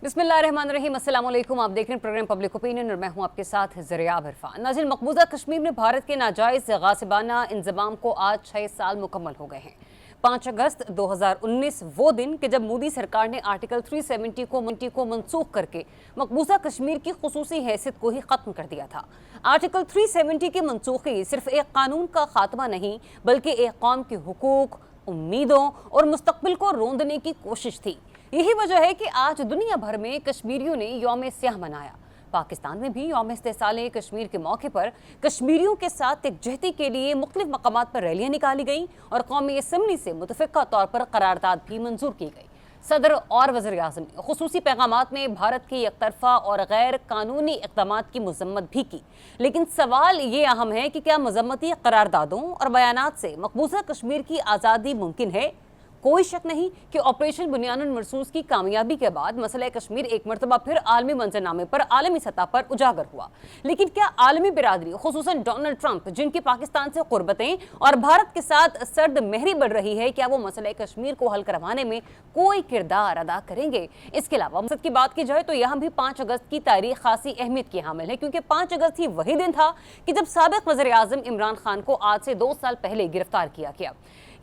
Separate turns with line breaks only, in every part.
बिस्मिल्लाहिर्रहमानिर्रहीम, अस्सलाम वालेकुम। आप देख रहे हैं प्रोग्राम पब्लिक ओपिनियन और मैं हूं आपके साथ ज़रिया इरफान। नाज़रीन, मकबूजा कश्मीर में भारत के नाजायज़ गासिबाना इंज़माम को आज 6 साल मुकम्मल हो गए हैं। 5 अगस्त 2019 वो दिन कि जब मोदी सरकार ने आर्टिकल 370 को मनसूख करके मकबूजा कश्मीर की खुसूसी हैसियत को ही ख़त्म कर दिया था। आर्टिकल 370 की मनसूखी सिर्फ एक कानून का खात्मा नहीं बल्कि एक कौम के हुकूक, उम्मीदों और मुस्तकबिल को रोंदने की कोशिश थी। यही वजह है कि आज दुनिया भर में कश्मीरियों ने यौम स्याह मनाया। पाकिस्तान में भी यौम इस्तेसाल कश्मीर के मौके पर कश्मीरियों के साथ यकजहती के लिए मुख्तलिफ मकामात पर रैलियां निकाली गईं और कौमी असम्बली से मुतफ़िक़ा तौर पर करारदाद भी मंजूर की गई। सदर और वज़ीर आज़म ने खुसूसी पैगामात में भारत के एकतरफा और गैर कानूनी इक़दामात की मज़म्मत भी की, लेकिन सवाल ये अहम है कि क्या मज़म्मती करारदादों और बयानात से मकबूजा कश्मीर की आज़ादी मुमकिन है? कोई शक नहीं कि ऑपरेशन बुनियानुल मरसूस की कामयाबी के बाद मसला कश्मीर एक मरतबा फिर आलमी मंजरनामे पर आलमी सतह पर उजागर हुआ। लेकिन क्या आलमी बिरादरी, खुसूसन डोनाल्ड ट्रंप, जिनकी पाकिस्तान से कुर्बतें और भारत के साथ सर्द महरी बढ़ रही है, क्या वो मसला कश्मीर को हल करवाने में कोई किरदार अदा करेंगे? इसके अलावा मकसद की बात की जाए तो यहाँ भी 5 अगस्त की तारीख खासी अहमियत की हामिल है, क्योंकि 5 अगस्त ही वही दिन था कि जब साबिक वज़ीर आज़म इमरान खान को आज से 2 साल पहले गिरफ्तार किया गया।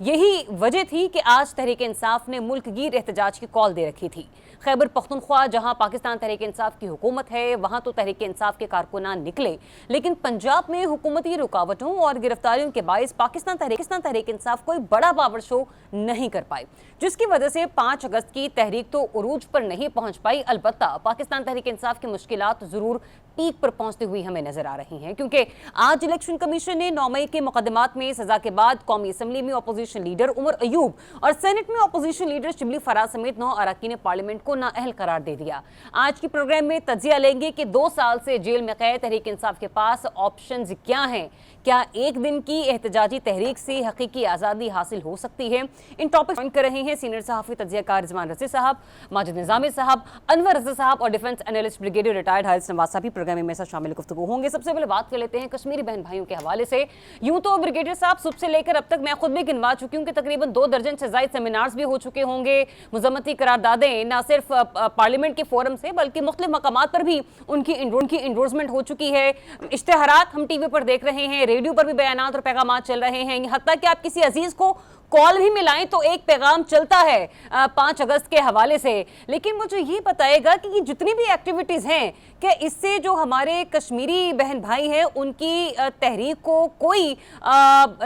यही वजह थी कि आज तहरीक इंसाफ ने मुल्क गिर एहतजाज की कॉल दे रखी थी। खैबर पख्तूनख्वा, जहां पाकिस्तान तहरीक इंसाफ की हुकूमत है, वहां तो तहरीक इंसाफ के कारकुनान निकले, लेकिन पंजाब में हुकूमती रुकावटों और गिरफ्तारियों के बायस पाकिस्तान तहरीक इंसाफ कोई बड़ा पावर शो नहीं कर पाई, जिसकी वजह से 5 अगस्त की तहरीक तो उरूज पर नहीं पहुंच पाई। अलबत्ता पाकिस्तान तहरीक इंसाफ की मुश्किलात जरूर पीक पर पहुंचती हुई हमें नजर आ रही हैं, क्योंकि आज इलेक्शन कमीशन ने 9 मई के मुकदमात में सजा के बाद कौमी असम्बली में अपोजिशन लीडर उमर अयूब और सेनेट में अपोजिशन लीडर शिबली फराज समेत 9 अरकान पार्लियामेंट को नाअहल करार दे दिया। आज की प्रोग्राम में तजिया लेंगे कि 2 साल से जेल में कैद तहरीक इंसाफ के पास ऑप्शंस क्या हैं। क्या एक दिन की एहतजाजी तहरीक से हकीकी आज़ादी हासिल हो सकती है? इन टॉपिक ज्वाइन कर रहे हैं सीनियर सहाफ़ी तजियाकार रिजवान रज़ी साहब, माजिद निज़ामी साहब, अनवर रज़ा साहब और defence analyst brigadier retired Haris Nawaz साहब भी प्रोग्राम में शामिल गुफ्तगू होंगे। सबसे पहले बात कर लेते हैं कश्मीरी बहन भाइयों के हवाले से। यूं तो ब्रिगेडियर साहब सुबह से लेकर अब तक मैं खुद भी गिनवा चुकी हूँ कि तकरीबन 2 दर्जन से ज़ायद सेमिनार्स भी हो चुके होंगे। मुज़म्मती करारदादें न सिर्फ पार्लियामेंट के फोरम से बल्कि मुख्तलिफ मकामात पर भी उनकी इंडोर्समेंट हो चुकी है। इश्तेहारात हम टीवी पर देख रहे हैं, रेडियो पर भी बयानात और पैगामात चल रहे हैं। हत्ता कि आप किसी अजीज को कॉल भी मिलाएं तो एक पैगाम चलता है 5 अगस्त के हवाले से। लेकिन मुझे ये बताएगा कि ये जितनी भी एक्टिविटीज़ हैं, क्या इससे जो हमारे कश्मीरी बहन भाई हैं उनकी तहरीक को कोई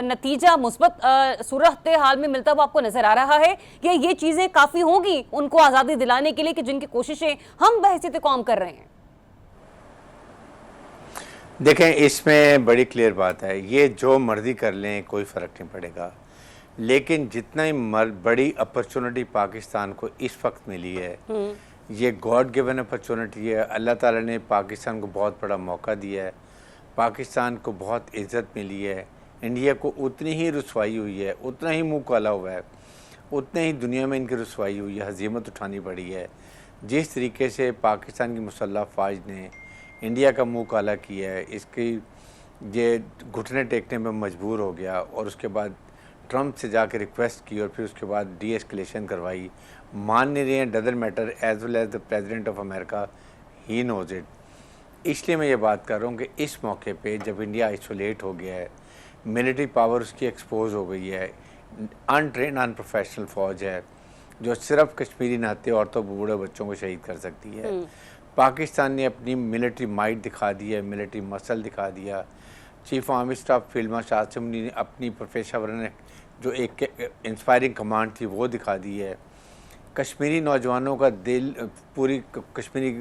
नतीजा मुस्बत सूरत हाल में मिलता हुआ आपको नजर आ रहा है? या ये चीज़ें काफ़ी होंगी उनको आज़ादी दिलाने के लिए कि जिनकी कोशिशें हम बहसीत कौम कर रहे हैं?
देखें, इसमें बड़ी क्लियर बात है, ये जो मर्जी कर लें कोई फ़र्क नहीं पड़ेगा, लेकिन जितना ही बड़ी अपॉर्चुनिटी पाकिस्तान को इस वक्त मिली है, ये गॉड गिवन अपॉर्चुनिटी है। अल्लाह ताला ने पाकिस्तान को बहुत बड़ा मौका दिया है, पाकिस्तान को बहुत इज़्ज़त मिली है। इंडिया को उतनी ही रुसवाई हुई है, उतना ही मुँह काला हुआ है, उतने ही दुनिया में इनकी रुसवाई हुई है, हज़ीमत उठानी पड़ी है। जिस तरीके से पाकिस्तान की मुसल्लह फ़ौज ने इंडिया का मुँह काला किया है, इसकी ये घुटने टेकने में मजबूर हो गया और उसके बाद ट्रंप से जाकर रिक्वेस्ट की और फिर उसके बाद डी एस्केलेशन करवाई। मान नहीं रहे हैं, doesn't matter, as well as the president of America, he knows it. इसलिए मैं ये बात कर रहा हूँ कि इस मौके पे जब इंडिया आइसोलेट हो गया है, मिलिट्री पावर उसकी एक्सपोज हो गई है, अनट्रेन अनप्रोफेशनल फ़ौज है जो सिर्फ कश्मीरी नहाते औरतों बूढ़े बच्चों को शहीद कर सकती है। पाकिस्तान ने अपनी मिलिट्री माइट दिखा दी है, मिलिट्री मसल दिखा दिया। Chief army staff field marshal Asim ने अपनी प्रोफेशनल ने जो एक इंस्पायरिंग कमांड थी वो दिखा दी है। कश्मीरी नौजवानों का दिल, पूरी कश्मीरी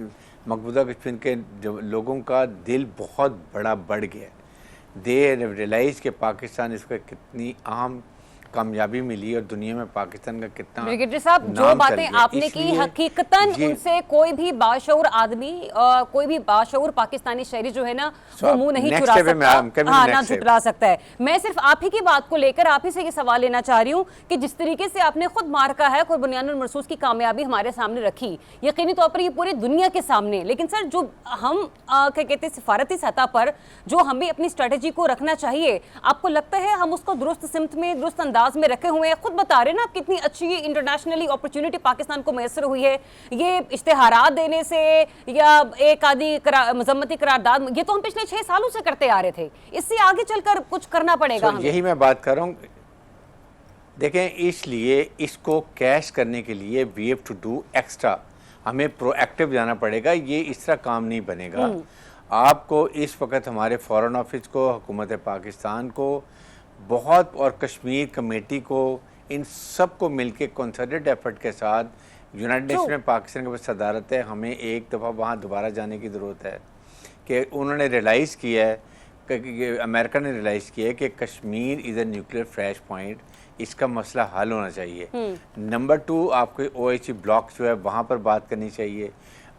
मकबूजा कश्मीर के जो लोगों का दिल बहुत बड़ा बढ़ गया है। दे रियलाइज़ कि पाकिस्तान इसका कितनी अहम कामयाबी मिली और दुनिया में पाकिस्तान का कितना।
ब्रिगेडियर साहब, जो बातें आपने की हकीकतन उनसे कोई भी बाशऊर आदमी, कोई भी बाशऊर पाकिस्तानी शहरी जो है ना, वो मुंह नहीं चुरा सकता, हाँ ना चुरा सकता है। मैं सिर्फ आप ही की बात को लेकर आप ही से ये सवाल लेना चाह रही हूँ कि जिस तरीके से आपने खुद मार्का है, खुद बुनियानुल मरसूस की कामयाबी हमारे सामने रखी, यकीनी तौर पर ये पूरी दुनिया के सामने, लेकिन सर जो हम क्या कहते हैं सिफारती सतह पर जो हमें अपनी स्ट्रेटेजी को रखना चाहिए, आपको लगता है हम उसको दुरुस्त सिमत में, दुरुस्त अंदाज में रखे हुए हैं। खुद बता रहे हैं ना आप कितनी अच्छी इंटरनेशनली अपॉर्चुनिटी पाकिस्तान को मैसर हुई है, ये इश्तेहारात देने से या एक आदि मजम्मती करारदाद, ये तो हम पिछले 6 सालों से करते आ रहे थे, इससे आगे चलकर कुछ करना पड़ेगा हमें।
यही मैं बात कर रहा हूँ। देखें, इसलिए इसको कैश करने के लिए we have to do extra, हमें प्रोएक्टिव जाना पड़ेगा। ये इस तरह काम नहीं बनेगा। आपको इस वक्त हमारे फॉरेन ऑफिस को, हुकूमत पाकिस्तान को बहुत, और कश्मीर कमेटी को, इन सब को मिलके कंसर्टेड एफर्ट के साथ, यूनाइटेड नेशन में पाकिस्तान के पास सदारत है, हमें एक दफ़ा वहाँ दोबारा जाने की ज़रूरत है कि उन्होंने रियलाइज़ किया है कि अमेरिका ने रियलाइज़ किया है कि Kashmir is a nuclear flash point, इसका मसला हल होना चाहिए। नंबर 2, आपके OIC ब्लॉक जो है वहाँ पर बात करनी चाहिए।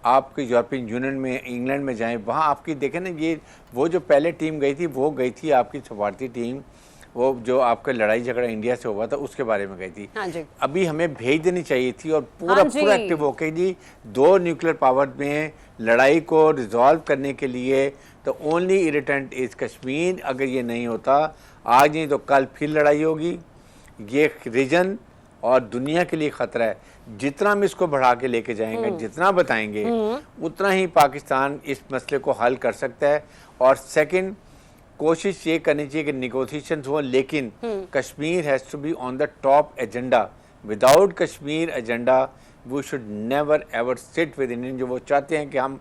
आपके यूरोपियन यूनियन में, इंग्लैंड में जाएं, वहाँ आपकी देखें ना, ये वो जो पहले टीम गई थी, वो गई थी आपकी सफारती टीम, वो जो आपका लड़ाई झगड़ा इंडिया से हुआ था उसके बारे में गई थी।
हाँ जी।
अभी हमें भेज देनी चाहिए थी और पूरा पूरा एक्टिव होके जी 2 न्यूक्लियर पावर में लड़ाई को रिजॉल्व करने के लिए। तो ओनली इरिटेंट इज कश्मीर। अगर ये नहीं होता आज नहीं तो कल फिर लड़ाई होगी। ये रीजन और दुनिया के लिए ख़तरा है। जितना हम इसको बढ़ा के लेके जाएंगे, जितना बताएंगे, उतना ही पाकिस्तान इस मसले को हल कर सकता है। और सेकंड, कोशिश ये करनी चाहिए कि निगोशिएशंस हो, लेकिन Kashmir has to be on the top agenda. Without Kashmir agenda we should never ever sit with Indian. जो वो चाहते हैं कि हम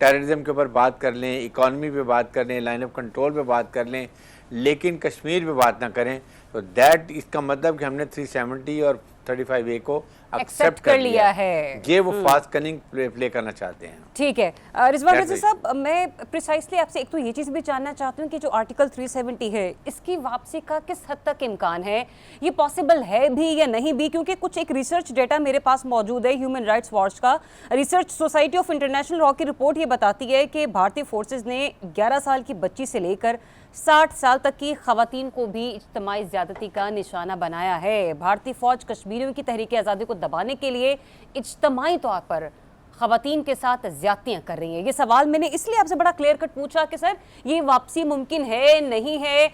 टेररिज्म के ऊपर बात कर लें, इकॉनमी पे बात कर लें, लाइन ऑफ कंट्रोल पे बात कर लें, लेकिन कश्मीर पे बात ना करें, तो दैट इसका मतलब कि हमने 370 और 35A को एक्सेप्ट कर लिया है। ये वो फास्ट कनिंग प्ले करना चाहते हैं।
ठीक है रिजवान रज़ा साहब, मैं प्रिसाइसली आपसे एक तो ये चीज़ भी जानना चाहती हूँ कि जो आर्टिकल 370 है, इसकी वापसी का किस हद तक इम्कान है, ये पॉसिबल है भी या नहीं भी? क्योंकि कुछ एक रिसर्च डेटा मेरे पास मौजूद है, ह्यूमन राइट्स वॉच का research society of international law की रिपोर्ट ये बताती है कि भारतीय फोर्सेज ने 11 साल की बच्ची से लेकर 60 साल तक की खवातीन को भी इज्तिमाई ज़्यादती का निशाना बनाया है। भारतीय फौज कश्मीरियों की तहरीक आज़ादी को दबाने के लिए इज्तिमाई तौर पर खवातीन के साथ ज्यादतियाँ कर रही हैं। ये सवाल मैंने इसलिए आपसे बड़ा क्लियर कट पूछा कि सर ये वापसी मुमकिन है, नहीं है,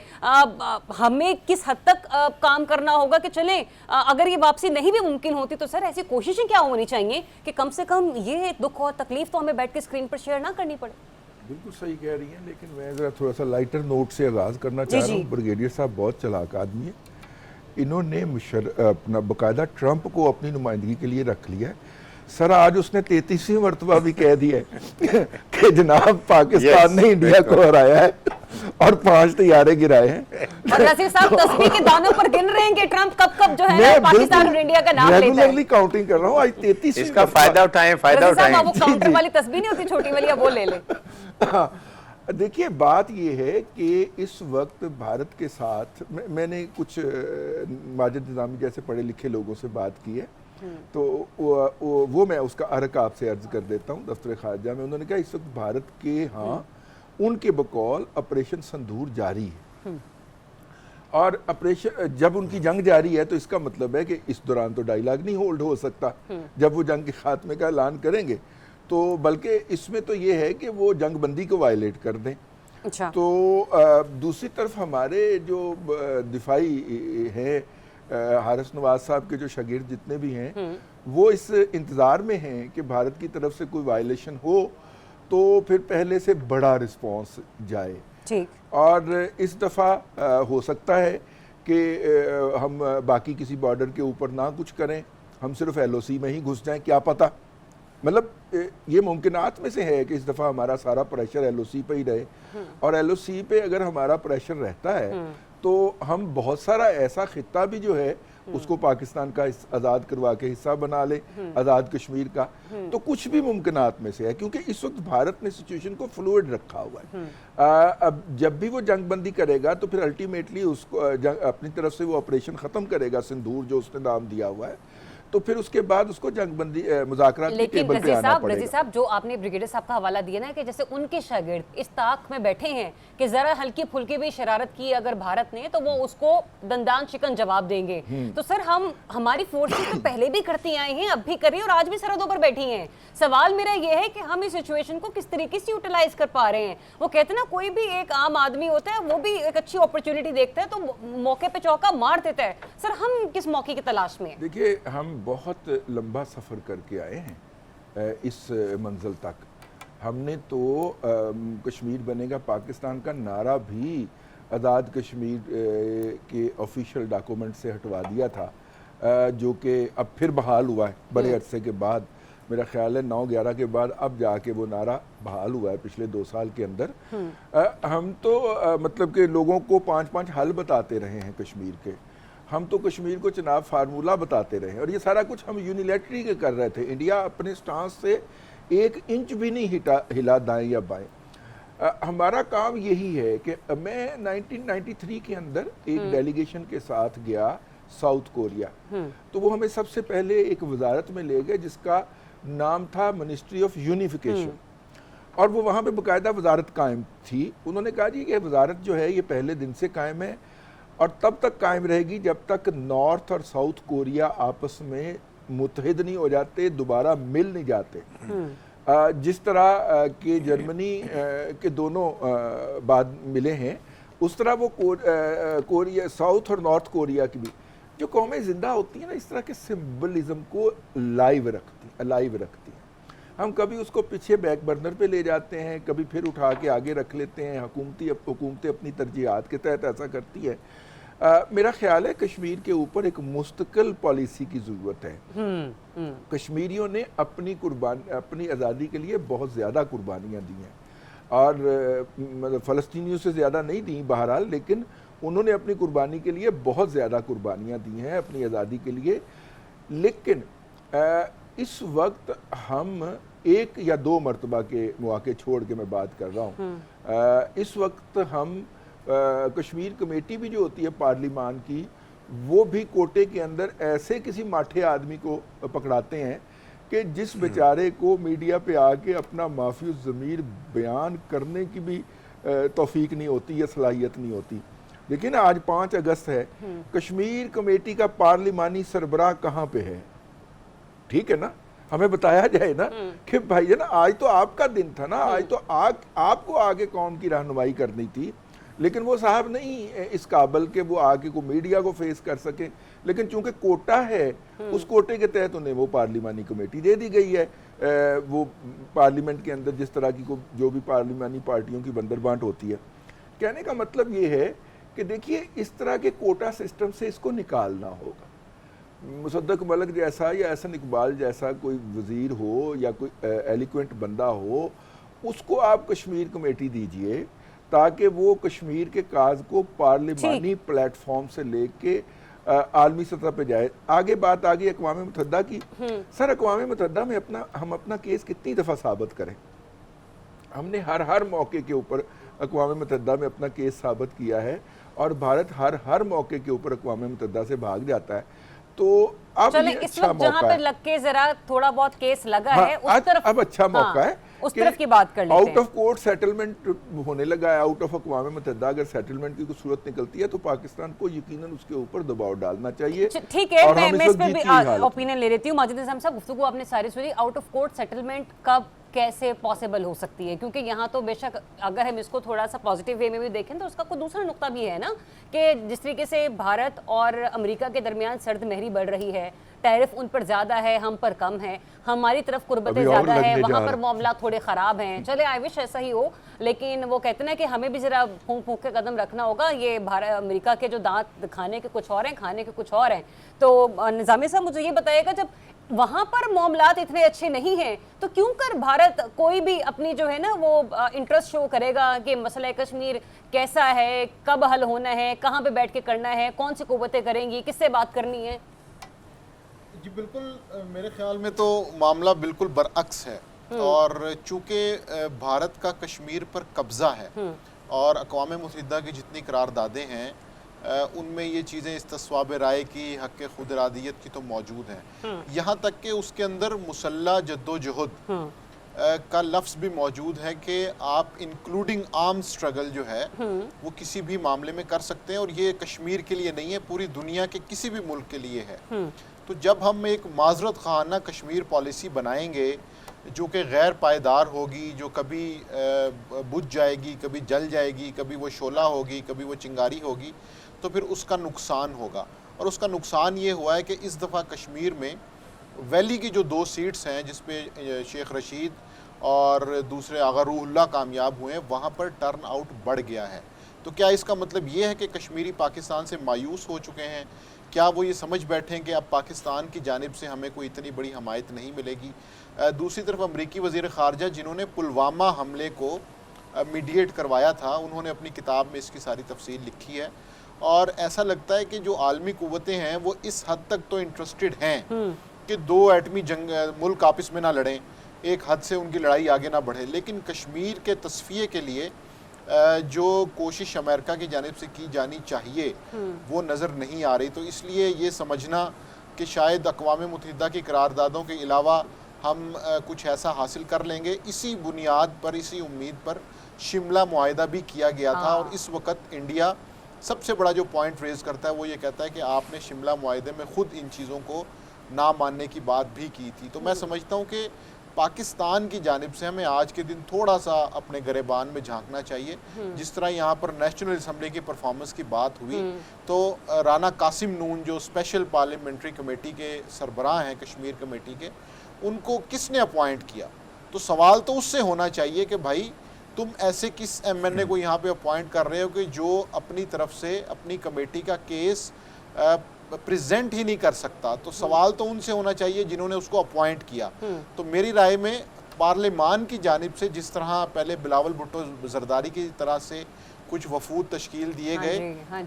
हमें किस हद तक काम करना होगा कि चलें अगर ये वापसी नहीं भी मुमकिन होती तो सर ऐसी कोशिशें क्या होनी चाहिए कि कम से कम ये दुख और तकलीफ तो हमें बैठ के स्क्रीन पर शेयर ना करनी पड़े।
बिल्कुल सही कह रही हैं, लेकिन मैं ज़रा थोड़ा सा लाइटर नोट से आगाज़ करना चाह रहा हूँ। ब्रिगेडियर साहब बहुत चालाक आदमी है। इन्होंने अपना बाकायदा ट्रंप को अपनी नुमाइंदगी के लिए रख लिया है। सर आज उसने 33वीं मरतबा भी कह दिया है कि जनाब पाकिस्तान ने इंडिया को हराया है और 5 तैयारे गिराए हैं।
और नसीर साहब तस्बीह के दानों पर गिन रहे हैं कि ट्रंप कब कब जो है पाकिस्तान और इंडिया का नाम लेता है।
रेगुलरली काउंटिंग कर रहा हूँ। आज 33
इसका फायदा उठाएं, फायदा उठाएं।
वो काउंटर वाली तस्बीह नहीं होती छोटी वाली, वो ले ले।
देखिए बात ये है कि इस वक्त भारत के साथ मैंने कुछ माजिद निज़ामी जैसे पढ़े लिखे लोगों से बात की है, तो वो मैं उसका अर्क आपसे अर्ज कर देता हूँ। दफ्तर खारजा में उन्होंने कहा इस वक्त भारत के यहाँ उनके बकौल ऑपरेशन संदूर जारी है, और ऑपरेशन जब उनकी जंग जारी है तो इसका मतलब है कि इस दौरान तो डायलॉग नहीं होल्ड हो सकता। जब वो जंग के खात्मे का ऐलान करेंगे तो बल्कि इसमें तो ये है कि वो जंग बंदी को वायलेट कर दें।
अच्छा।
तो दूसरी तरफ हमारे जो दिफाई हैं, हारिस नवाज साहब के जो शागिर्द जितने भी हैं, वो इस इंतज़ार में हैं कि भारत की तरफ से कोई वायलेशन हो तो फिर पहले से बड़ा रिस्पॉन्स जाए।
ठीक।
और इस दफ़ा हो सकता है कि हम बाकी किसी बॉर्डर के ऊपर ना कुछ करें, हम सिर्फ LOC में ही घुस जाएं, क्या पता। मतलब ये मुमकिनात में से है कि इस दफ़ा हमारा सारा प्रेशर LOC पे ही रहे, और LOC पे अगर हमारा प्रेशर रहता है तो हम बहुत सारा ऐसा खित्ता भी जो है उसको पाकिस्तान का आज़ाद करवा के हिस्सा बना ले, आज़ाद कश्मीर का, तो कुछ भी मुमकिनात में से है। क्योंकि इस वक्त भारत ने सिचुएशन को फ्लूइड रखा हुआ है। अब जब भी वो जंग बंदी करेगा तो फिर अल्टीमेटली उसको अपनी तरफ से वो ऑपरेशन ख़त्म करेगा, सिंदूर जो उसने नाम दिया हुआ है, तो फिर उसके बाद उसको जंगबंदी मुज़ाकरात की
लेकिन
टेबल पे
रज़ी
आना
साहब
पड़ेगा।
जो आपने ब्रिगेडियर साहब का हवाला दिया ना कि जैसे उनके शागिर्द इस ताक में बैठे हैं कि जरा हल्की फुल्की भी शरारत की अगर भारत ने तो वो उसको दंदान शिकन जवाब देंगे। तो सर हमारी फोर्सेस तो पहले भी करती आई हैं, अब भी कर रही हैं और आज भी सरहदों पर बैठी हैं। सवाल मेरा ये है कि हम इस सिचुएशन को किस तरीके से यूटिलाइज कर पा रहे हैं। वो कहते हैं ना, कोई भी एक आम आदमी होता है, वो भी एक अच्छी अपॉर्चुनिटी देखता है तो मौके पे चौका मार देता है। सर हम किस मौके की तलाश में हैं?
देखिए, हम बहुत लंबा सफ़र करके आए हैं इस मंजिल तक। हमने तो कश्मीर बनेगा पाकिस्तान का नारा भी आज़ाद कश्मीर के ऑफिशियल डॉक्यूमेंट से हटवा दिया था, जो कि अब फिर बहाल हुआ है बड़े अरसे के बाद। मेरा ख्याल है 9/11 के बाद अब जाके वो नारा बहाल हुआ है पिछले 2 साल के अंदर। हम तो मतलब कि लोगों को 5-5 हल बताते रहे हैं कश्मीर के। हम तो कश्मीर को चुनाव फार्मूला बताते रहे और ये सारा कुछ हम यूनिलैटरली के कर रहे थे। इंडिया अपने स्टांस से 1 इंच भी नहीं हिला दाएं या बाएं। हमारा काम यही है कि मैं 1993 के अंदर एक डेलीगेशन के साथ गया साउथ कोरिया। तो वो हमें सबसे पहले एक वजारत में ले गए जिसका नाम था मिनिस्ट्री ऑफ यूनिफिकेशन, और वो वहाँ पे बाकायदा वजारत कायम थी। उन्होंने कहा जी ये वजारत जो है ये पहले दिन से कायम है और तब तक कायम रहेगी जब तक नॉर्थ और साउथ कोरिया आपस में मुत्तहिद नहीं हो जाते, दोबारा मिल नहीं जाते। जिस तरह के जर्मनी के दोनों बाद मिले हैं, उस तरह वो कोरिया, साउथ और नॉर्थ कोरिया की भी जो कौमें जिंदा होती हैं ना, इस तरह के सिंबलिज्म को अलाइव रखती हैं। हम कभी उसको पीछे बैक बर्नर पे ले जाते हैं, कभी फिर उठा के आगे रख लेते हैं। हुकूमतें अपनी तरजीहात के तहत ऐसा करती है। मेरा ख्याल है कश्मीर के ऊपर एक मुस्तकिल पॉलिसी की ज़रूरत है। कश्मीरियों ने अपनी आज़ादी के लिए बहुत ज़्यादा कुर्बानियाँ दी हैं और मतलब फ़लस्तीनियों से ज़्यादा नहीं दी बहरहाल, लेकिन उन्होंने अपनी कुर्बानी के लिए बहुत ज़्यादा कुर्बानियाँ दी हैं अपनी आज़ादी के लिए। लेकिन इस वक्त हम 1 या 2 मरतबा के मौके छोड़ के मैं बात कर रहा हूँ। इस वक्त हम कश्मीर कमेटी भी जो होती है पार्लिमान की, वो भी कोटे के अंदर ऐसे किसी माठे आदमी को पकड़ाते हैं कि जिस बेचारे को मीडिया पे आके अपना माफी ज़मीर बयान करने की भी तौफीक नहीं होती या सलाहियत नहीं होती। लेकिन आज 5 अगस्त है, कश्मीर कमेटी का पार्लिमानी सरबराह कहाँ पे है? ठीक है ना, हमें बताया जाए ना कि भाई है ना, आज तो आपका दिन था ना, आज तो आपको आगे कौम की रहनुमाई करनी थी। लेकिन वो साहब नहीं इस काबिल के वो आके को मीडिया को फेस कर सके। लेकिन चूंकि कोटा है, उस कोटे के तहत उन्हें वो पार्लिमानी कमेटी दे दी गई है। वो पार्लियामेंट के अंदर जिस तरह की को जो भी पार्लिमानी पार्टियों की बंदरबांट होती है। कहने का मतलब ये है कि देखिए, इस तरह के कोटा सिस्टम से इसको निकालना होगा। मुसद्दक मलिक जैसा या एहसन इकबाल जैसा कोई वजीर हो या कोई एलिक्वेंट बंदा हो, उसको आप कश्मीर कमेटी दीजिए ताकि वो कश्मीर के काज को पार्लिमानी प्लेटफॉर्म से लेके आलमी सतह पे जाए। आगे बात आ गई अक़वाम मुत्तहिदा की। सर, अक़वाम मुत्तहिदा में हम अपना केस कितनी दफ़ा साबित करें? हमने हर मौके के ऊपर अक़वाम मुत्तहिदा में अपना केस साबित किया है और भारत हर मौके के ऊपर अक़वाम मुत्तहिदा से भाग जाता है। तो अब
चले इस
अच्छा
वक्त जहाँ पे लग के जरा थोड़ा बहुत केस लगा है, उस तरफ
अब अच्छा मौका है,
उस तरफ की बात कर लेते हैं।
आउट ऑफ कोर्ट सेटलमेंट होने लगा है। आउट ऑफ अक़वाम मुत्तहिदा अगर सेटलमेंट की कोई सूरत निकलती है तो पाकिस्तान को यकीनन उसके ऊपर दबाव डालना चाहिए।
ठीक है, मैं इस पर भी ओपिनियन ले लेती हूँ। माजिद निज़ाम साहब, गुफ्तगू आपने सारी सुनी। आउट ऑफ कोर्ट सेटलमेंट कब कैसे पॉसिबल हो सकती है? क्योंकि यहाँ तो बेशक अगर हम इसको थोड़ा सा पॉजिटिव वे में भी देखें तो उसका कोई दूसरा नुक्ता भी है ना, कि जिस तरीके से भारत और अमेरिका के दरमियान सर्द महरी बढ़ रही है, टैरिफ उन पर ज़्यादा है, हम पर कम है, हमारी तरफ कुर्बतें ज़्यादा है, वहाँ पर मामला थोड़े ख़राब हैं। चले, आई विश ऐसा ही हो, लेकिन वो कहते हैं कि हमें भी ज़रा फूंक फूंक के कदम रखना होगा। ये भारत अमेरिका के जो दांत खाने के कुछ और हैं, खाने के कुछ और हैं। तो निज़ामी साहब, मुझे ये बताइएगा, जब वहाँ पर मामलात इतने अच्छे नहीं हैं तो क्यों कर भारत कोई भी अपनी जो है ना वो इंटरेस्ट शो करेगा कि मसला कश्मीर कैसा है, कब हल होना है, कहाँ पे बैठ के करना है, कौन सी कुव्वतें करेंगी, किससे बात करनी है?
जी बिल्कुल, मेरे ख्याल में तो मामला बिल्कुल बरअक्स है। और चूँकि भारत का कश्मीर पर कब्ज़ा है और अक़वाम मुत्तहिदा की जितनी करारदादें हैं उनमें ये चीज़ें इस्तिस्वाब राय की, हक़ खुद इरादियत की तो मौजूद हैं। यहाँ तक कि उसके अंदर मुसल्ला जद्दोजहद का लफ्ज़ भी मौजूद है कि आप इंक्लूडिंग आर्म स्ट्रगल जो है वो किसी भी मामले में कर सकते हैं, और ये कश्मीर के लिए नहीं है, पूरी दुनिया के किसी भी मुल्क के लिए है। तो जब हम एक माजरत खाना कश्मीर पॉलिसी बनाएंगे जो कि गैर पायदार होगी, जो कभी बुझ जाएगी, कभी जल जाएगी, कभी वो शोला होगी, कभी वो चिंगारी होगी, तो फिर उसका नुकसान होगा। और उसका नुकसान ये हुआ है कि इस दफ़ा कश्मीर में वैली की जो 2 सीट्स हैं जिस पे शेख रशीद और दूसरे आगा रूहुल्लाह कामयाब हुए हैं, वहाँ पर टर्न आउट बढ़ गया है। तो क्या इसका मतलब ये है कि कश्मीरी पाकिस्तान से मायूस हो चुके हैं? क्या वो ये समझ बैठे हैं कि अब पाकिस्तान की जानिब से हमें कोई इतनी बड़ी हमायत नहीं मिलेगी? दूसरी तरफ अमरीकी वज़ीर ख़ारजा जिन्होंने पुलवामा हमले को मीडिएट करवाया था, उन्होंने अपनी किताब में इसकी सारी तफसील लिखी है, और ऐसा लगता है कि जो आलमी क़ुव्वतें हैं वो इस हद तक तो इंटरेस्टेड हैं कि 2 एटमी जंग मुल्क आपस में ना लड़ें, एक हद से उनकी लड़ाई आगे ना बढ़े, लेकिन कश्मीर के तस्फिये के लिए जो कोशिश अमेरिका की जानिब से की जानी चाहिए वो नज़र नहीं आ रही। तो इसलिए ये समझना कि शायद अक़वाम मुत्तहिदा की करारदादों के अलावा हम कुछ ऐसा हासिल कर लेंगे, इसी बुनियाद पर, इसी उम्मीद पर शिमला मुआहिदा भी किया गया था। और इस वक्त इंडिया सबसे बड़ा जो पॉइंट रेज़ करता है वो ये कहता है कि आपने शिमला मुआहिदे में ख़ुद इन चीज़ों को ना मानने की बात भी की थी। तो मैं समझता हूँ कि पाकिस्तान की जानिब से हमें आज के दिन थोड़ा सा अपने गरेबान में झांकना चाहिए। जिस तरह यहाँ पर नेशनल असम्बली की परफॉर्मेंस की बात हुई, तो राना कासिम नून जो स्पेशल पार्लियामेंट्री कमेटी के सरबराह हैं कश्मीर कमेटी के, उनको किसने अपॉइंट किया? तो सवाल तो उससे होना चाहिए कि भाई तुम ऐसे किस MNA को यहाँ पे अपॉइंट कर रहे हो कि जो अपनी तरफ से अपनी कमेटी का केस प्रेजेंट ही नहीं कर सकता? तो सवाल तो उनसे होना चाहिए जिन्होंने उसको अपॉइंट किया। तो मेरी राय में पार्लियामान की जानिब से जिस तरह पहले बिलावल भुट्टो जरदारी की तरह से कुछ वफूद तश्कील दिए गए,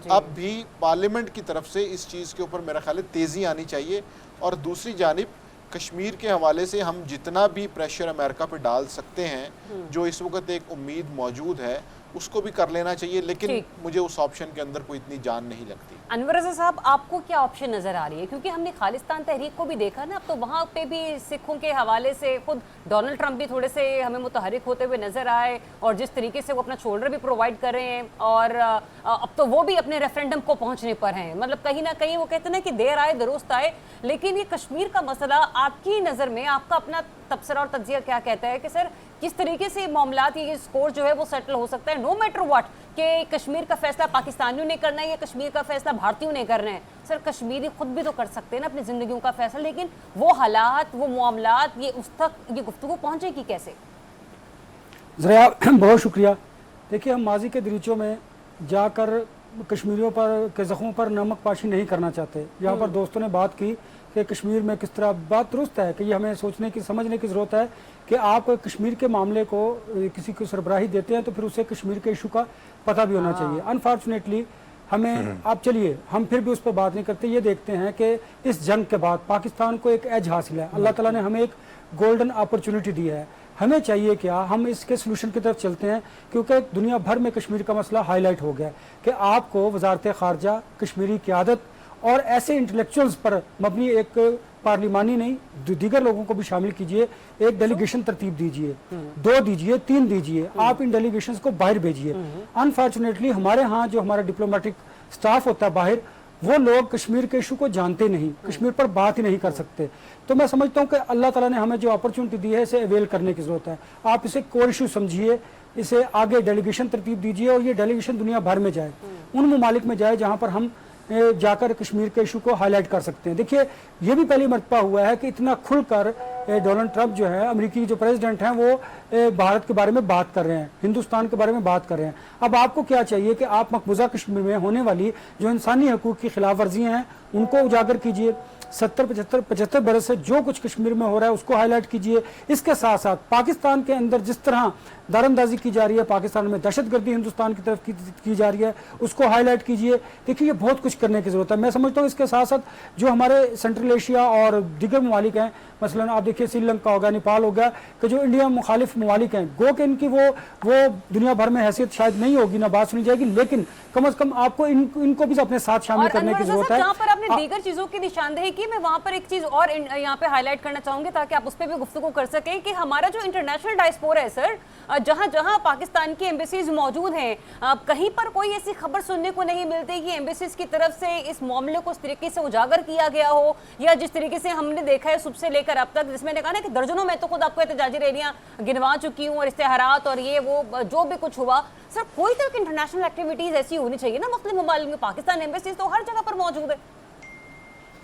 अब भी पार्लियामेंट की तरफ से इस चीज़ के ऊपर मेरा ख्याल है तेज़ी आनी चाहिए। और दूसरी जानिब कश्मीर के हवाले से हम जितना भी प्रेशर अमेरिका पे डाल सकते हैं, जो इस वक्त एक उम्मीद मौजूद है, उसको भी कर लेना चाहिए, लेकिन मुझे उस ऑप्शन के अंदर कोई इतनी जान नहीं लगती।
अनवर रज़ा साहब, आपको क्या ऑप्शन नज़र आ रही है? क्योंकि हमने खालिस्तान तहरीक को भी देखा ना, अब तो वहाँ पे भी सिखों के हवाले से खुद डोनाल्ड ट्रंप भी थोड़े से हमें मुतहरिक होते हुए नज़र आए, और जिस तरीके से वो अपना शोल्डर भी प्रोवाइड कर रहे हैं, और अब तो वो भी अपने रेफरेंडम को पहुँचने पर हैं। मतलब कहीं ना कहीं वो कहते हैं ना कि देर आए दुरुस्त आए। लेकिन ये कश्मीर का मसला आपकी नज़र में, आपका अपना तबसरा और तज्जिया क्या कहता है कि सर किस तरीके से मामलात, ये स्कोर जो है वो सेटल हो सकता है, नो मैटर व्हाट, कि कश्मीर का फैसला पाकिस्तानियों ने करना है या कश्मीर का फैसला भारतीयों ने करना है? सर कश्मीरी खुद भी तो कर सकते हैं ना अपनी ज़िंदगियों का फैसला, लेकिन वो हालात, वो मामलात, ये उस तक ये गुफ्तगू पहुँचेगी कैसे?
ज़रा बहुत शुक्रिया। देखिए, हम माजी के दरीचों में जाकर कश्मीरियों पर के ज़ख्मों पर नमक पाशी नहीं करना चाहते। यहाँ पर दोस्तों ने बात की कि कश्मीर में किस तरह, बात दुरुस्त है कि ये हमें सोचने की, समझने की ज़रूरत है कि आप कश्मीर के मामले को किसी को सरबराही देते हैं तो फिर उसे कश्मीर के इशू का पता भी होना चाहिए। अनफॉर्चुनेटली हमें, आप चलिए हम फिर भी उस पर बात नहीं करते, ये देखते हैं कि इस जंग के बाद पाकिस्तान को एक एज हासिल है, अल्लाह ताला ने हमें एक गोल्डन अपॉर्चुनिटी दी है। हमें चाहिए क्या, हम इसके सोल्यूशन की तरफ चलते हैं, क्योंकि दुनिया भर में कश्मीर का मसला हाईलाइट हो गया कि आपको वजारत खारजा, कश्मीरी क़यादत और ऐसे इंटेलेक्चुअल्स पर मबनी एक पार्लिमानी नहीं, दीगर लोगों को भी शामिल कीजिए, एक डेलीगेशन तरतीब दीजिए, 2 दीजिए, 3 दीजिए, आप इन डेलीगेशंस को बाहर भेजिए। अनफॉर्चुनेटली हमारे यहाँ जो हमारा डिप्लोमेटिक स्टाफ होता है बाहर, वो लोग कश्मीर के इशू को जानते नहीं, कश्मीर पर बात ही नहीं कर सकते। तो मैं समझता हूँ कि अल्लाह ताला ने हमें जो अपॉर्चुनिटी दी है इसे अवेल करने की ज़रूरत है। आप इसे कोर इशू समझिए, इसे आगे डेलीगेशन तरतीब दीजिए, और ये डेलीगेशन दुनिया भर में जाए, उन ममालिक में जाए जहाँ पर हम जाकर कश्मीर के इशू को हाईलाइट कर सकते हैं। देखिए, ये भी पहली मरतबा हुआ है कि इतना खुलकर डोनाल्ड ट्रंप जो है, अमेरिकी जो प्रेसिडेंट हैं, वो भारत के बारे में बात कर रहे हैं, हिंदुस्तान के बारे में बात कर रहे हैं। अब आपको क्या चाहिए कि आप मकबूजा कश्मीर में होने वाली जो इंसानी हकूक़ की खिलाफ वर्जियाँ हैं उनको उजागर कीजिए, 70-75 बरस से जो कुछ कश्मीर में हो रहा है उसको हाईलाइट कीजिए। इसके साथ साथ पाकिस्तान के अंदर जिस तरह दारंदाजी की जा रही है, पाकिस्तान में दहशतगर्दी हिंदुस्तान की तरफ की जा रही है, उसको हाईलाइट कीजिए। देखिए ये बहुत कुछ करने की ज़रूरत है। मैं समझता हूँ इसके साथ साथ जो हमारे सेंट्रल एशिया और दीगर ममालिक हैं, मसलन आप देखिए श्रीलंका हो गया, नेपाल हो गया, कि जो इंडिया मुखालिफ ममालिक हैं, गो कि इनकी वो दुनिया भर में हैसियत शायद नहीं होगी, ना बात सुनी जाएगी, लेकिन कम अज़ कम आपको इनको भी अपने साथ शामिल करने की जरूरत है।
जहाँ पर आपने दीगर चीजों की निशानदेही की, मैं वहाँ पर एक चीज और यहाँ पे हाईलाइट करना चाहूंगी ताकि आप उस पर भी गुफ्तगू कर सकें कि हमारा जो इंटरनेशनल डायस्पोरा है सर, जहाँ जहाँ पाकिस्तान की एम्बेसीज मौजूद हैं, कहीं पर कोई ऐसी खबर सुनने को नहीं मिलती कि एम्बेसीज की तरफ से इस मामले को इस तरीके से उजागर किया गया हो, या जिस तरीके से हमने देखा है सुबह से लेकर अब तक, जिसमें कहा ना कि दर्जनों में तो खुद आपको एहतजाजी रैलियां गिनवा चुकी हूँ और इश्तेहारात और ये वो जो भी कुछ हुआ। सर कोई तो इंटरनेशनल एक्टिविटीज ऐसी होनी चाहिए ना मुस्लिम ममालिक में। पाकिस्तान एम्बेसीज तो हर जगह पर मौजूद है।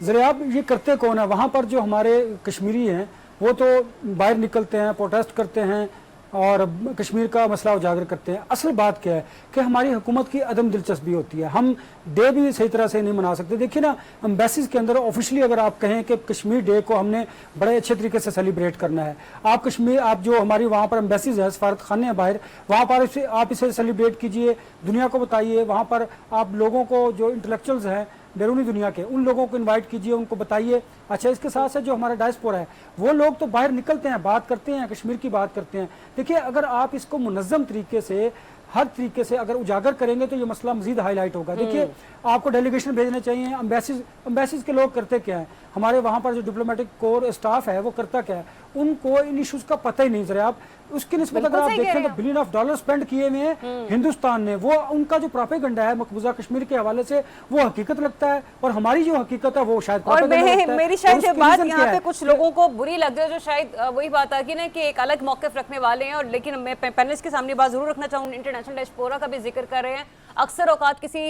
जरा आप ये करते कौन है? वहाँ पर जो हमारे कश्मीरी हैं वो तो बाहर निकलते हैं, प्रोटेस्ट करते हैं और कश्मीर का मसला उजागर करते हैं। असल बात क्या है कि हमारी हुकूमत की अदम दिलचस्पी होती है, हम डे भी सही तरह से नहीं मना सकते। देखिए ना, एम्बेसीज के अंदर ऑफिशियली अगर आप कहें कि कश्मीर डे को हमने बड़े अच्छे तरीके से सेलिब्रेट करना है, आप जो हमारी वहाँ पर एम्बेसीज है, सफारत खाने हैं बाहर, वहाँ पर आप इसे सेलिब्रेट कीजिए, दुनिया को बताइए। वहाँ पर आप लोगों को, जो इंटेलेक्चुअल्स हैं बैरूनी दुनिया के, उन लोगों को इनवाइट कीजिए, उनको बताइए। अच्छा, इसके साथ साथ जो हमारा डायस्पोरा है वो लोग तो बाहर निकलते हैं, बात करते हैं, कश्मीर की बात करते हैं। देखिए अगर आप इसको मुनज़्ज़म तरीके से, हर तरीके से अगर उजागर करेंगे तो ये मसला मजीद हाईलाइट होगा। देखिए आपको डेलीगेशन भेजने चाहिए। एम्बेसीज के लोग करते क्या है, हमारे वहाँ पर जो डिप्लोमेटिक कोर स्टाफ है वो करता क्या है, उनको इन इश्यूज का पता ही नहीं। जरा आप उसकी निस्बत अगर आप देखें तो $बिलियन ऑफ स्पेंड किए हुए हैं हिंदुस्तान ने, वो उनका जो प्रोपेगेंडा है मकबूजा कश्मीर के हवाले से वो हकीकत लगता है, और हमारी जो हकीकत है वो शायद
मेरी शायद बात यहाँ पे कुछ लोगों को बुरी लग रही है, जो शायद वही बात आ गई ना कि एक अलग मौक़िफ़ रखने वाले हैं। और लेकिन मैं पैनलिस्ट के सामने बात जरूर रखना चाहूँगी, इंटरनेशनल डायस्पोरा का भी जिक्र कर रहे हैं। अक्सर औकात किसी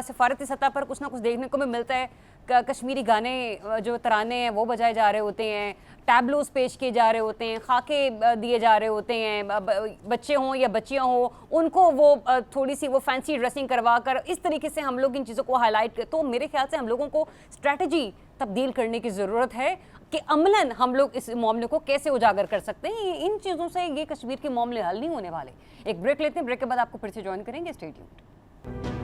सफारती सतह पर कुछ ना कुछ देखने को भी मिलता है, कश्मीरी गाने जो तराने हैं वो बजाए जा रहे होते हैं, टैबलोज पेश किए जा रहे होते हैं, खाके दिए जा रहे होते हैं, बच्चे हों या बच्चियां हों उनको वो थोड़ी सी वो फैंसी ड्रेसिंग करवा कर इस तरीके से हम लोग इन चीज़ों को हाईलाइट कर। तो मेरे ख्याल से हम लोगों को स्ट्रैटेजी तब्दील करने की ज़रूरत है कि अमलन हम लोग इस मामले को कैसे उजागर कर सकते हैं। इन चीज़ों से ये कश्मीर के मामले हल नहीं होने वाले। एक ब्रेक लेते हैं, ब्रेक के बाद आपको फिर से ज्वाइन करेंगे। Stay tuned.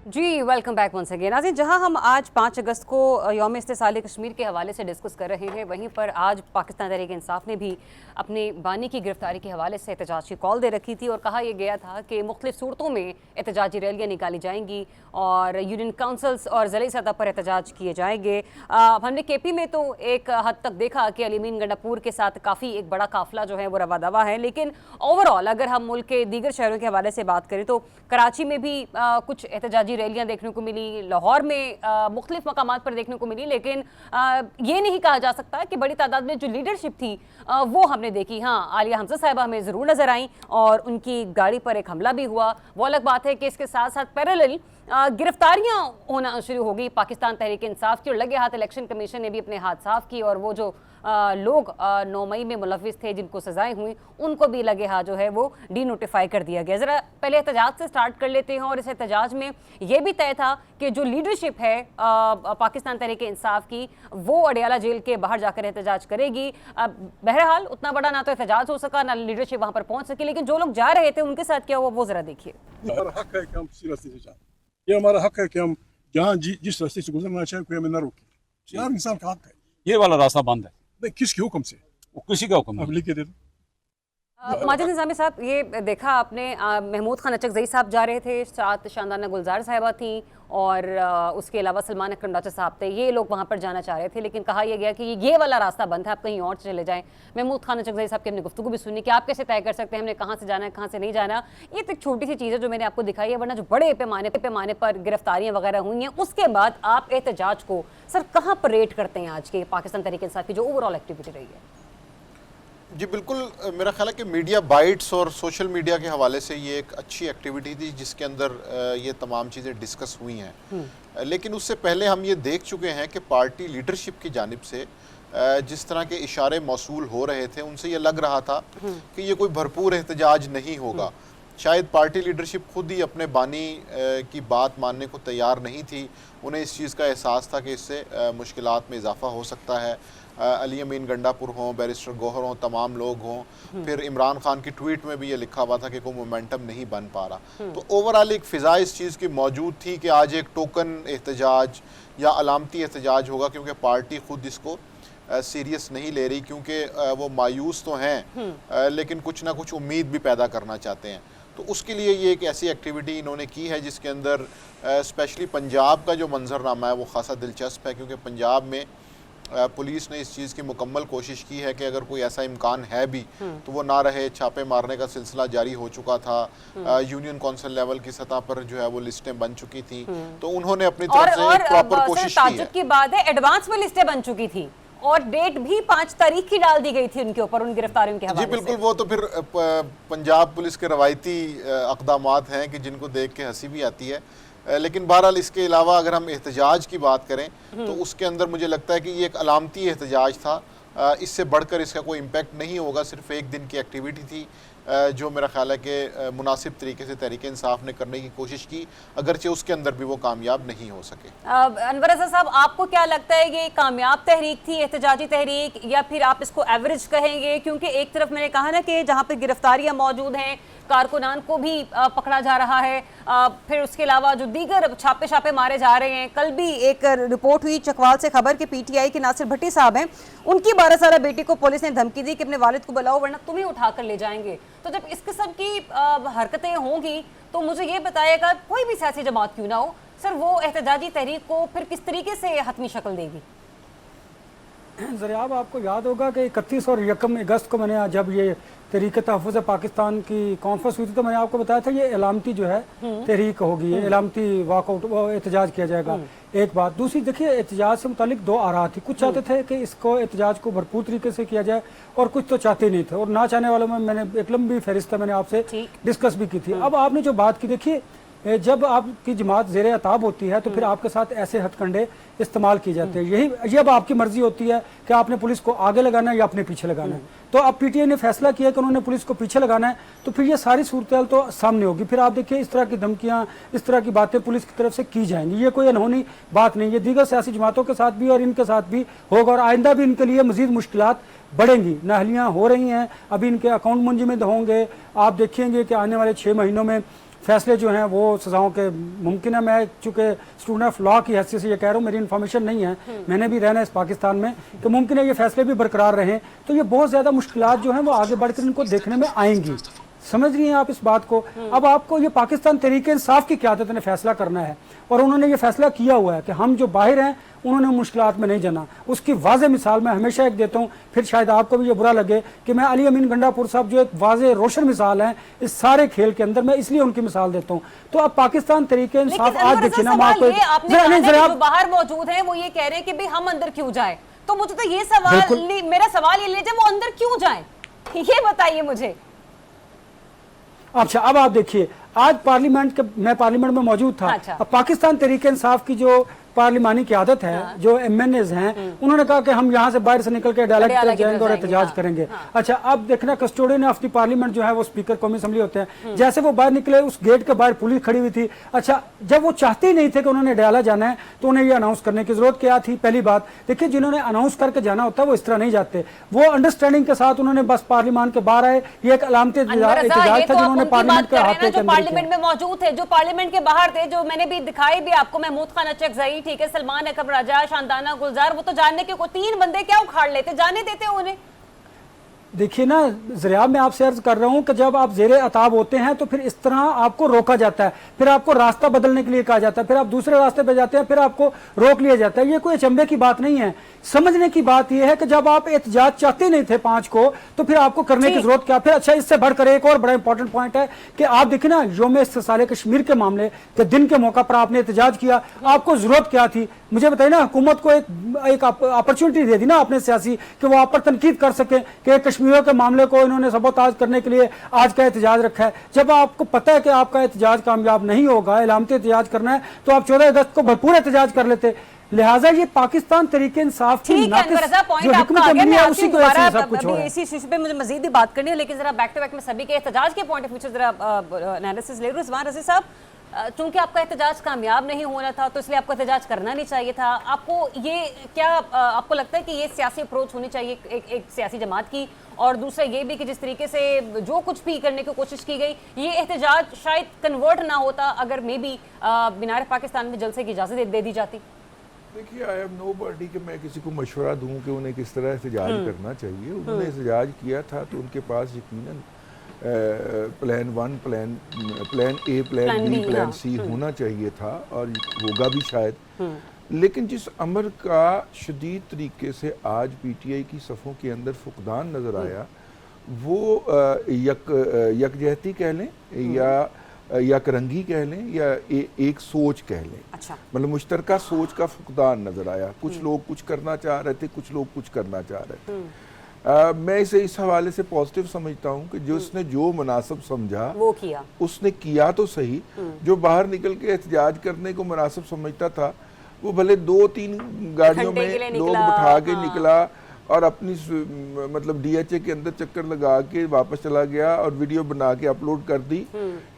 जी, वेलकम बैक वंस अगेन। नाज़रीन, जहां हम आज 5 अगस्त को यौम इस्तिसाल कश्मीर के हवाले से डिस्कस कर रहे हैं, वहीं पर आज पाकिस्तान तहरीक इंसाफ ने भी अपने बानी की गिरफ्तारी के हवाले से एहतजाज की कॉल दे रखी थी और कहा यह गया था कि मुख्तलिफ सूरतों में एहतजाजी रैलियाँ निकाली जाएंगी और यूनियन काउंसिल्स और ज़िली सतह पर एहतजाज किए जाएंगे। हमने KP में तो एक हद तक देखा कि अलीमीन गंडापुर के साथ काफ़ी एक बड़ा काफिला जो है वो रवा दवा है, लेकिन ओवरऑल अगर हम मुल्क के दीगर शहरों के हवाले से बात करें तो कराची में भी कुछ एहतजाजी रैलियाँ देखने को मिली, लाहौर में मुख्तलिफ मकामात पर देखने को मिली, लेकिन ये नहीं कहा जा सकता कि बड़ी तादाद में जो लीडरशिप थी वो हमने देखी। हाँ, आलिया हमजा साहिबा हमें ज़रूर नज़र आई और उनकी गाड़ी पर एक हमला भी हुआ। वो अलग बात है कि इसके साथ साथ पैरेलल गिरफ्तारियां होना शुरू हो गई पाकिस्तान तहरीक इंसाफ की, और लगे हाथ इलेक्शन कमीशन ने भी अपने हाथ साफ किए और वो जो लोग 9 मई में मुलविस थे जिनको सजाएं हुई उनको भी लगे हाथ जो है वो डी-नोटिफाई कर दिया गया। ज़रा पहले एहतजाज से स्टार्ट कर लेते हैं। और इस एहतजाज में ये भी तय था कि जो लीडरशिप है पाकिस्तान तहरीक इंसाफ की वो अडियाला जेल के बाहर जाकर एहतजाज करेगी। बहरहाल उतना बड़ा ना तो एहतजाज हो सका ना लीडरशिप वहाँ पर पहुँच सकी, लेकिन जो लोग जा रहे थे उनके साथ क्या हुआ वो ज़रा देखिए।
ये हमारा हक है कि हम जहाँ जिस रास्ते से गुजरना चाहें कोई हमें न रोके। यार इंसान का हक है।
ये वाला रास्ता बंद है।
नहीं, किसके हुक्म से?
वो किसी का हुक्म
अब लिख के दे दो।
माजिद निज़ामी साहब, ये देखा आपने महमूद खान अचकज़ई साहब जा रहे थे, साथ शानदाना गुलजार साहिबा थी और उसके अलावा सलमान अकरम डाचा साहब थे, ये लोग वहाँ पर जाना चाह रहे थे, लेकिन कहा यह गया कि ये वाला रास्ता बंद है, आप कहीं और चले जाएं। महमूद खान अचकज़ई साहब की हमने गुफ्तगू भी सुनी कि आप कैसे तय कर सकते हैं हमने कहाँ से जाना है कहाँ से नहीं जाना। ये तो एक छोटी सी चीज़ है जो मैंने आपको दिखाई है, वरना जो बड़े पैमाने पर गिरफ्तारियाँ वगैरह हुई हैं उसके बाद आप एहतजाज को सर कहाँ पर रेट करते हैं आज के पाकिस्तान तहरीक इंसाफ की जो ओवरऑल एक्टिविटी रही है?
जी बिल्कुल, मेरा ख्याल है कि मीडिया बाइट्स और सोशल मीडिया के हवाले से ये एक अच्छी एक्टिविटी थी जिसके अंदर ये तमाम चीज़ें डिस्कस हुई हैं। लेकिन उससे पहले हम ये देख चुके हैं कि पार्टी लीडरशिप की जानिब से जिस तरह के इशारे मौसूल हो रहे थे उनसे ये लग रहा था कि ये कोई भरपूर एहतजाज नहीं होगा, शायद पार्टी लीडरशिप खुद ही अपने बानी की बात मानने को तैयार नहीं थी। उन्हें इस चीज़ का एहसास था कि इससे मुश्किलात में इजाफा हो सकता है। अली अमीन गंडापुर हों, बैरिस्टर गौहर हों, तमाम लोग हों, फिर इमरान खान की ट्वीट में भी ये लिखा हुआ था कि कोई मोमेंटम नहीं बन पा रहा। तो ओवरऑल एक फ़िज़ा इस चीज़ की मौजूद थी कि आज एक टोकन एहतजाज या अलामती एहतजाज होगा, क्योंकि पार्टी खुद इसको सीरियस नहीं ले रही, क्योंकि वो मायूस तो हैं लेकिन कुछ ना कुछ उम्मीद भी पैदा करना चाहते हैं। तो उसके लिए ये एक ऐसी एक्टिविटी इन्होंने की है जिसके अंदर स्पेशली पंजाब का जो मंजरनामा है वो ख़ासा दिलचस्प है, क्योंकि पंजाब में पुलिस ने इस चीज़ की मुकम्मल कोशिश की है कि अगर कोई ऐसा इम्कान है भी तो वो ना रहे। छापे मारने का सिलसिला जारी हो चुका था, यूनियन कौंसिल लेवल की सतह पर जो है वो लिस्टें बन चुकी थी, तो उन्होंने अपनी तरफ से एक प्रॉपर कोशिश की है।
की बात है, एडवांस में लिस्टें बन चुकी थी और डेट भी 5 तारीख की डाल दी गई थी उनके ऊपर, उन गिरफ्तारियों के हवाले
जी बिल्कुल। वो तो फिर पंजाब पुलिस के रवायती अक़दामात हैं कि जिनको देख के हंसी भी आती है। लेकिन बहरहाल इसके अलावा अगर हम एहतजाज की बात करें तो उसके अंदर मुझे लगता है कि ये एक अलामती एहतजाज था। इससे बढ़कर इसका कोई इम्पेक्ट नहीं होगा। सिर्फ एक दिन की एक्टिविटी थी जो मेरा ख्याल है कि मुनासिब तरीके से तहरीक इंसाफ ने करने की कोशिश की, अगरचे उसके अंदर भी वो कामयाब नहीं हो सके।
अनवर रज़ा साहब, आपको क्या लगता है ये कामयाब तहरीक थी, एहतजाजी तहरीक, या फिर आप इसको एवरेज कहेंगे? क्योंकि एक तरफ मैंने कहा ना कि जहाँ पर गिरफ्तारियाँ मौजूद हैं, कारकुनान को भी पकड़ा जा रहा है, फिर उसके अलावा जो दीगर छापे मारे जा रहे हैं। कल भी एक रिपोर्ट हुई चकवाल से खबर के पीटीआई के नासिर भट्टी साहब हैं, उनकी 12 साल बेटी को पुलिस ने धमकी दी कि अपने वालिद को बुलाओ वरना तुम्हें उठा कर ले जाएंगे। तो जब इस किस्म की हरकतें होंगी तो मुझे ये बताइएगा, कोई भी सियासी जमात क्यों ना हो सर, वो एहतजाजी तहरीक को फिर किस तरीके से हतमी शक्ल देगी?
ज़रियाब, आपको याद होगा कि 31 और 1 अगस्त को मैंने जब ये तहरीक तहफ़्फ़ुज़ पाकिस्तान की कॉन्फ्रेंस हुई थी तो मैंने आपको बताया था ये इलामती जो है तहरीक होगी, इलामती वाकआउट एहतजाज किया जाएगा। एक बात। दूसरी देखिए, एहतजाज से मुतालिक 2 आरा थी। कुछ चाहते थे कि इसको एहतजाज को भरपूर तरीके से किया जाए और कुछ तो चाहते नहीं थे, और ना चाहने वालों में मैंने एक लंबी फहरिस्त मैंने आपसे डिस्कस भी की थी। अब आपने जो बात की, देखिए जब आपकी जमात ज़ेरे अताब होती है तो फिर आपके साथ ऐसे हथकंडे इस्तेमाल किए जाते हैं। यही अब आपकी मर्जी होती है कि आपने पुलिस को आगे लगाना है या अपने पीछे लगाना है। तो अब पीटीआई ने फैसला किया कि उन्होंने पुलिस को पीछे लगाना है, तो फिर ये सारी सूरत तो सामने होगी। फिर आप देखिए इस तरह की धमकियाँ, इस तरह की बातें पुलिस की तरफ से की जाएंगी। ये कोई अनहोनी बात नहीं है, दीगर सियासी जमातों के साथ भी और इनके साथ भी होगा, और आइंदा भी इनके लिए मजीद मुश्किलात बढ़ेंगी। नाहलियाँ हो रही हैं, अभी इनके अकाउंट मुंजमद होंगे। आप देखेंगे कि आने वाले 6 महीनों में फैसले जो हैं वो सजाओं के मुमकिन है। मैं चूँकि स्टूडेंट ऑफ लॉ की हैसियत से ये कह रहा हूँ, मेरी इन्फॉर्मेशन नहीं है, मैंने भी रहना है इस पाकिस्तान में, तो मुमकिन है ये फैसले भी बरकरार रहें। तो ये बहुत ज़्यादा मुश्किलात जो हैं वो आगे बढ़कर इनको देखने में आएंगी। समझ रही हैं आप इस बात को? अब आपको ये पाकिस्तान तहरीक इंसाफ की क़यादत ने फैसला करना है, और उन्होंने ये फैसला किया हुआ है कि हम जो बाहर हैं उन्होंने मुश्किलात में नहीं जाना। उसकी वाज़े मिसाल मैं हमेशा एक देता हूँ, फिर शायद आपको भी ये बुरा लगे कि मैं अली अमीन गंडापुर साहब जो एक वाज़े रोशन मिसाल हैं इस सारे खेल के अंदर, मैं इसलिए उनकी मिसाल देता हूँ। तो अब पाकिस्तान तहरीक इंसाफ आज देखिए ना,
जो बाहर मौजूद है वो ये कह रहे हैं कि भाई हम अंदर क्यों जाए, तो मुझे तो ये सवाल, मेरा सवाल ये लीजिए, वो अंदर क्यों जाए, ये बताइए मुझे।
अच्छा, अब आप देखिए, आज मैं पार्लियामेंट में मौजूद था।
अच्छा।
अब पाकिस्तान तहरीक इंसाफ की जो पार्लिमानी क़यादत है, जो MNAs हैं, उन्होंने कहा कि हम यहाँ से बाहर से निकल के डायलॉग कर जाएंगे और एहतजाज करेंगे। अच्छा, अब देखना कस्टोडियन ऑफ द पार्लियामेंट जो है वो स्पीकर कौमी असेंबली होते हैं, जैसे वो बाहर निकले उस गेट के बाहर पुलिस खड़ी हुई थी। अच्छा, जब वो चाहते ही नहीं थे कि उन्होंने डायलॉग जाना है तो उन्हें ये अनाउंस करने की जरूरत क्या थी? पहली बात देखिए, जिन्होंने अनाउंस करके जाना होता है वो इस तरह नहीं जाते, वो अंडरस्टैंडिंग के साथ उन्होंने बस पार्लियामान के बाहर आए। ये एक अलामती एहतजाज था जिन्होंने पार्लियामेंट के हाथ
जो पार्लियामेंट में मौजूद थे, जो पार्लियामेंट के बाहर थे, जो मैंने भी दिखाई भी आपको, महमूद खान अचकज़ई, ठीक है, सलमान अकबर राजा, शांताना गुलजार, वो तो जानने के 3 बंदे क्या उखाड़ लेते, जाने देते उन्हें।
देखिए ना ज़रिया, मैं आपसे अर्ज कर रहा हूं कि जब आप ज़ेरे अताब होते हैं तो फिर इस तरह आपको रोका जाता है, फिर आपको रास्ता बदलने के लिए कहा जाता है, फिर आप दूसरे रास्ते पे जाते हैं, फिर आपको रोक लिया जाता है। ये कोई अचंभे की बात नहीं है। समझने की बात यह है कि जब आप एहतजाज चाहते नहीं थे 5 को, तो फिर आपको करने की जरूरत क्या? फिर अच्छा, इससे बढ़कर एक और बड़ा इंपॉर्टेंट पॉइंट है कि आप देखिए ना, यौम इस्तिसाल कश्मीर के मामले के दिन के मौका पर आपने एहतजाज किया, आपको जरूरत क्या थी? मुझे बताइए ना, हुकूमत को एक अपॉर्चुनिटी दे दी ना आपने सियासी, कि वो आप पर तनकीद कर सके कि कश्मीरियों के मामले को इन्होंने सबोताज करने के लिए आज का एहतजाज रखा है। जब आपको पता है कि आपका एहतजाज कामयाब नहीं होगा, इलामती एहतजाज करना है, तो आप 14 अगस्त को भरपूर एहतजाज कर लेते। लिहाजा ये पाकिस्तान तरीके इंसाफ की
ठीक है
नाक़िस
अनवर रज़ा,
जो
पॉइंट आपका
हिकमत
आ गया।
अमली
मैं
है
आती
उसी
हूँ
की वजह से
दोबारा,
सब कुछ हो रहा है।
इसी इशू पे मुझे मजीद भी बात करनी है, लेकिन जरा बैक टू बैक में सभी के एहतजाज के पॉइंट ऑफ व्यू से जरा एनालिसिस ले रही हूँ। रिजवान रज़ी साहब, चूंकि आपका एहतजाज कामयाब नहीं होना था तो इसलिए आपको एहतजाज करना नहीं चाहिए था। आपको ये क्या आपको लगता है कि ये सियासी अप्रोच होनी चाहिए एक सियासी जमात की? और दूसरा ये भी कि जिस तरीके से जो कुछ भी करने की कोशिश की गई, ये एहतजाज शायद कन्वर्ट ना होता अगर मे बी मीनार पाकिस्तान में जलसे की इजाज़त दे दी जाती।
देखिए, आई एम नो बॉडी कि मैं किसी को मशवरा दूं कि उन्हें किस तरह एहतजाज करना चाहिए। उन्होंने एहतजाज किया था तो उनके पास यकीनन plan 1, plan A, plan B, plan C होना चाहिए था और होगा भी शायद। लेकिन जिस अमर का शदीद तरीके से आज पीटीआई की सफ़ों के अंदर फुकदान नज़र आया, वो यकजहती कह लें या यकरंगी कह लें या एक सोच कह लें।
अच्छा।
मतलब मुश्तरका सोच का फुकदान नज़र आया। कुछ लोग कुछ करना चाह रहे थे, कुछ लोग कुछ करना चाह रहे थे। मैं इसे इस हवाले से पॉजिटिव समझता हूँ कि जिसने जो मुनासिब समझा
वो किया,
उसने किया तो सही। जो बाहर निकल के एहतजाज करने को मुनासिब समझता था वो भले 2-3 गाड़ियों में लोग बिठा के निकला और अपनी मतलब डीएचए के अंदर चक्कर लगा के वापस चला गया और वीडियो बना के अपलोड कर दी।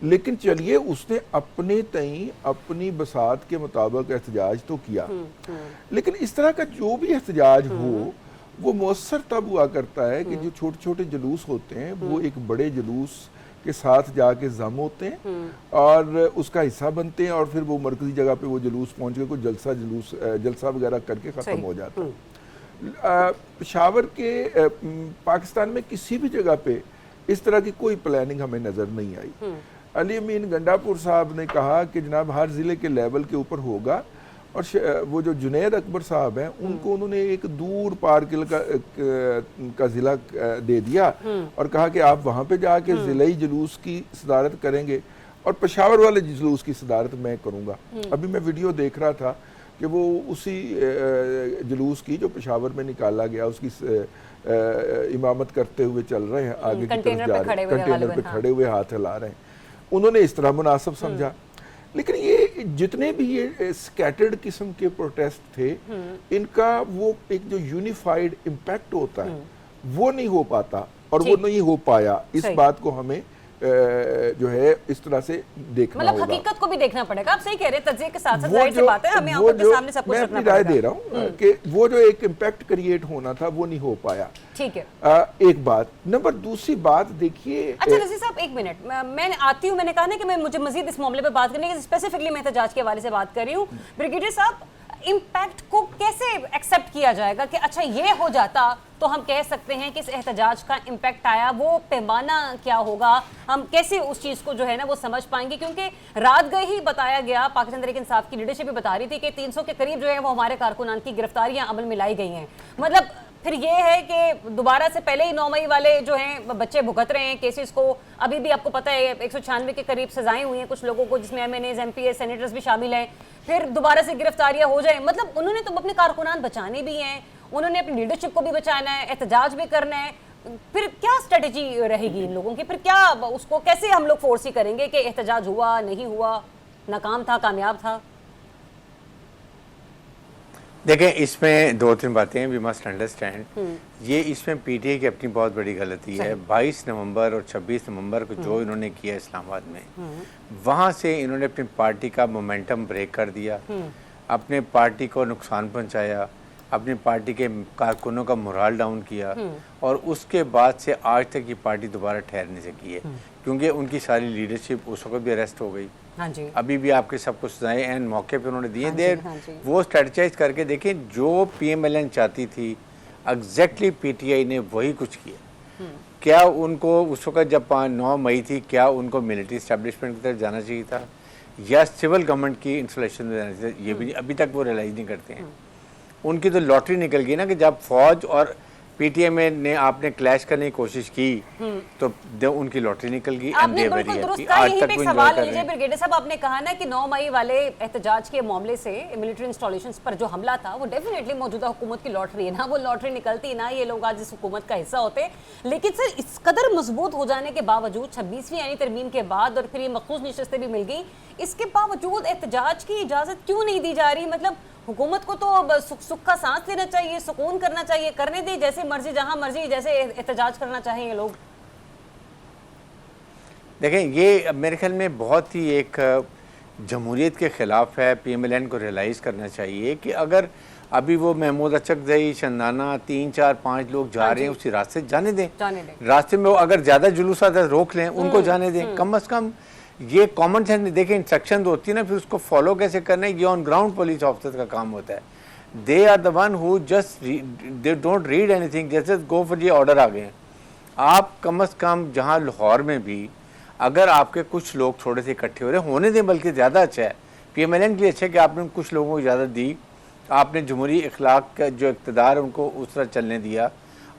लेकिन चलिए, उसने अपने तई अपनी बसात के मुताबिक एहतजाज तो किया। लेकिन इस तरह का जो भी एहतजाज हो वो मौसर तब हुआ करता है कि जो छोटे छोटे जुलूस होते हैं वो एक बड़े जुलूस के साथ जाके जम होते हैं और उसका हिस्सा बनते हैं और फिर वो मरकजी जगह पे वो जुलूस पहुंच के कोई जलसा वगैरह करके ख़त्म हो जाता है। पेशावर के पाकिस्तान में किसी भी जगह पे इस तरह की कोई प्लानिंग हमें नज़र नहीं आई। अली अमीन गंडापुर साहब ने कहा कि जनाब हर ज़िले के लेवल के ऊपर होगा और वो जो जुनैद अकबर साहब हैं उनको उन्होंने एक दूर पार का ज़िला दे दिया और कहा कि आप वहाँ पे जाके ज़िलाई जुलूस की सदारत करेंगे और पेशावर वाले जुलूस की सदारत मैं करूँगा। अभी मैं वीडियो देख रहा था कि वो उसी जुलूस की जो पेशावर में निकाला गया उसकी इमामत करते हुए चल रहे हैं, आगे की तरफ जा रहे हैं, कंटेनर पे खड़े हुए हाथ हिला रहे हैं। उन्होंने इस तरह मुनासिब समझा। लेकिन ये जितने भी ये स्कैटर्ड किस्म के प्रोटेस्ट थे, इनका वो एक जो यूनिफाइड इम्पैक्ट होता है वो नहीं हो पाता और वो नहीं हो पाया। इस बात को हमें जो है इस तरह से देखना
मतलब
होगा।
हकीकत को भी देखना पड़ेगा। आप सही कह रहे हैं, तज्ज़िये के साथ साथ जाहिर सी बात है हमें आंखों के सामने सब कुछ
मैं
रखना
अपनी राय
पड़ेगा।
दे रहा हूँ कि वो जो एक इम्पैक्ट क्रिएट होना था वो नहीं हो पाया।
ठीक है,
एक बात। नंबर दूसरी बात देखिए।
अच्छा रज़ी साहब एक मिनट, मैं आती हूँ। मैंने कहा ना कि मैं मुझे मजीद इस मामले पे बात करनी है, स्पेसिफिकली मैं एहतजाज के हवाले से बात कर रही हूँ। ब्रिगेडियर साहब, इम्पैक्ट को कैसे एक्सेप्ट किया जाएगा कि अच्छा ये हो जाता तो हम कह सकते हैं कि इस एहतजाज का इम्पैक्ट आया, वो पैमाना क्या होगा, हम कैसे उस चीज़ को जो है ना वो समझ पाएंगे? क्योंकि रात गए ही बताया गया, पाकिस्तान तहरीक इंसाफ की लीडरशिप भी बता रही थी कि 300 के करीब जो है वो हमारे कारकुनान की गिरफ्तारियां अमल में लाई गई हैं। मतलब फिर ये है कि दोबारा से पहले ही 9 मई वाले जो हैं बच्चे भुगत रहे हैं केसेस को। अभी भी आपको पता है 196 के करीब सजाएं हुई हैं कुछ लोगों को, जिसमें MNAs, MPs, सेनेटर्स भी शामिल हैं। फिर दोबारा से गिरफ्तारियां हो जाए, मतलब उन्होंने तो अपने कारकुनान बचाने भी हैं, उन्होंने अपनी लीडरशिप को भी बचाना है, एहतजाज भी करना है। फिर क्या स्ट्रेटेजी रहेगी इन लोगों की? फिर क्या उसको कैसे हम लोग फोर्स ही करेंगे कि एहतजाज हुआ नहीं हुआ, नाकाम था कामयाब था?
देखें, इसमें 2-3 बातें हैं, वी मस्ट अंडरस्टैंड। ये इसमें पीटीआई की अपनी बहुत बड़ी गलती है। 22 नवंबर और 26 नवंबर को जो इन्होंने किया इस्लामाबाद में, वहाँ से इन्होंने अपनी पार्टी का मोमेंटम ब्रेक कर दिया, अपने पार्टी को नुकसान पहुँचाया, अपनी पार्टी के कारकुनों का मोराल डाउन किया और उसके बाद से आज तक ये पार्टी दोबारा ठहर नहीं सकी है क्योंकि उनकी सारी लीडरशिप उस वक्त भी अरेस्ट हो गई।
हाँ जी।
अभी भी आपके सब कुछ सजाएं एंड मौके पे उन्होंने दिए। देर वो स्ट्रेटजाइज करके देखें, जो PMLN चाहती थी एग्जैक्टली पीटीआई ने वही कुछ किया। क्या उनको उस वक्त जब 9 मई थी, क्या उनको मिलिट्री एस्टेब्लिशमेंट की तरफ जाना चाहिए था या सिविल गवर्नमेंट की इंस्टॉलेशन में जाना चाहिए? ये भी अभी तक वो रियलाइज नहीं करते हैं। उनकी तो लॉटरी निकल गई ना कि जब फौज और पीटीआई ने आपने क्लैश करने की कोशिश की तो उनकी लॉटरी निकल गई।
आपने बिल्कुल दुरुस्त कहा। यहीं पे एक सवाल लीजिए ब्रिगेडियर साहब, आपने कहा ना कि 9 मई वाले एहतजाज के मामले से मिलिट्री इंस्टॉलेशंस पर जो हमला था वो डेफिनेटली मौजूदा हुकूमत की लॉटरी है ना, वो लॉटरी निकलती ना ये लोग आज इस हुकूमत का हिस्सा होते। लेकिन सर इस कदर मजबूत हो जाने के बावजूद 26वीं यानी तरमीम के बाद और फिर ये मखसूस नशस्तें भी मिल गई, इसके बावजूद एहतजाज की इजाज़त क्यों नहीं दी जा रही? मतलब हुकूमत को तो सुख का सांस लेना चाहिए, सुकून करना चाहिए, करने दी जैसे मर्जी, जहां मर्जी जैसे एहतजाज करना चाहिए लोग।
देखें, ये मेरे ख्याल में बहुत ही एक जमहूरियत के ख़िलाफ़ है। PMLN को रियलाइज़ करना चाहिए कि अगर अभी वो महमूद अचकज़ई, चंदाना 3, 4, 5 लोग जा रहे हैं, उसी रास्ते जाने दें। रास्ते में वो अगर ज़्यादा जुलूस आता है रोक लें, उनको जाने दें। कम अज़ कम ये कॉमन सेंस, देखें इंस्ट्रक्शन होती है ना, फिर उसको फॉलो कैसे करना है, ये ऑन ग्राउंड पुलिस ऑफिसर का काम होता है। They are the one who just they don't read anything, जैसे गो फॉर, ये ऑर्डर आ गए हैं। आप कम अज़ कम जहाँ लाहौर में भी अगर आपके कुछ लोग थोड़े से इकट्ठे हो रहे होने दें, बल्कि ज़्यादा अच्छा है। PMLN के लिए अच्छा है कि आपने कुछ लोगों को इजाज़त दी, आपने जमहूरी इखलाक का जो इक़्तिदार है उनको उस तरह चलने दिया।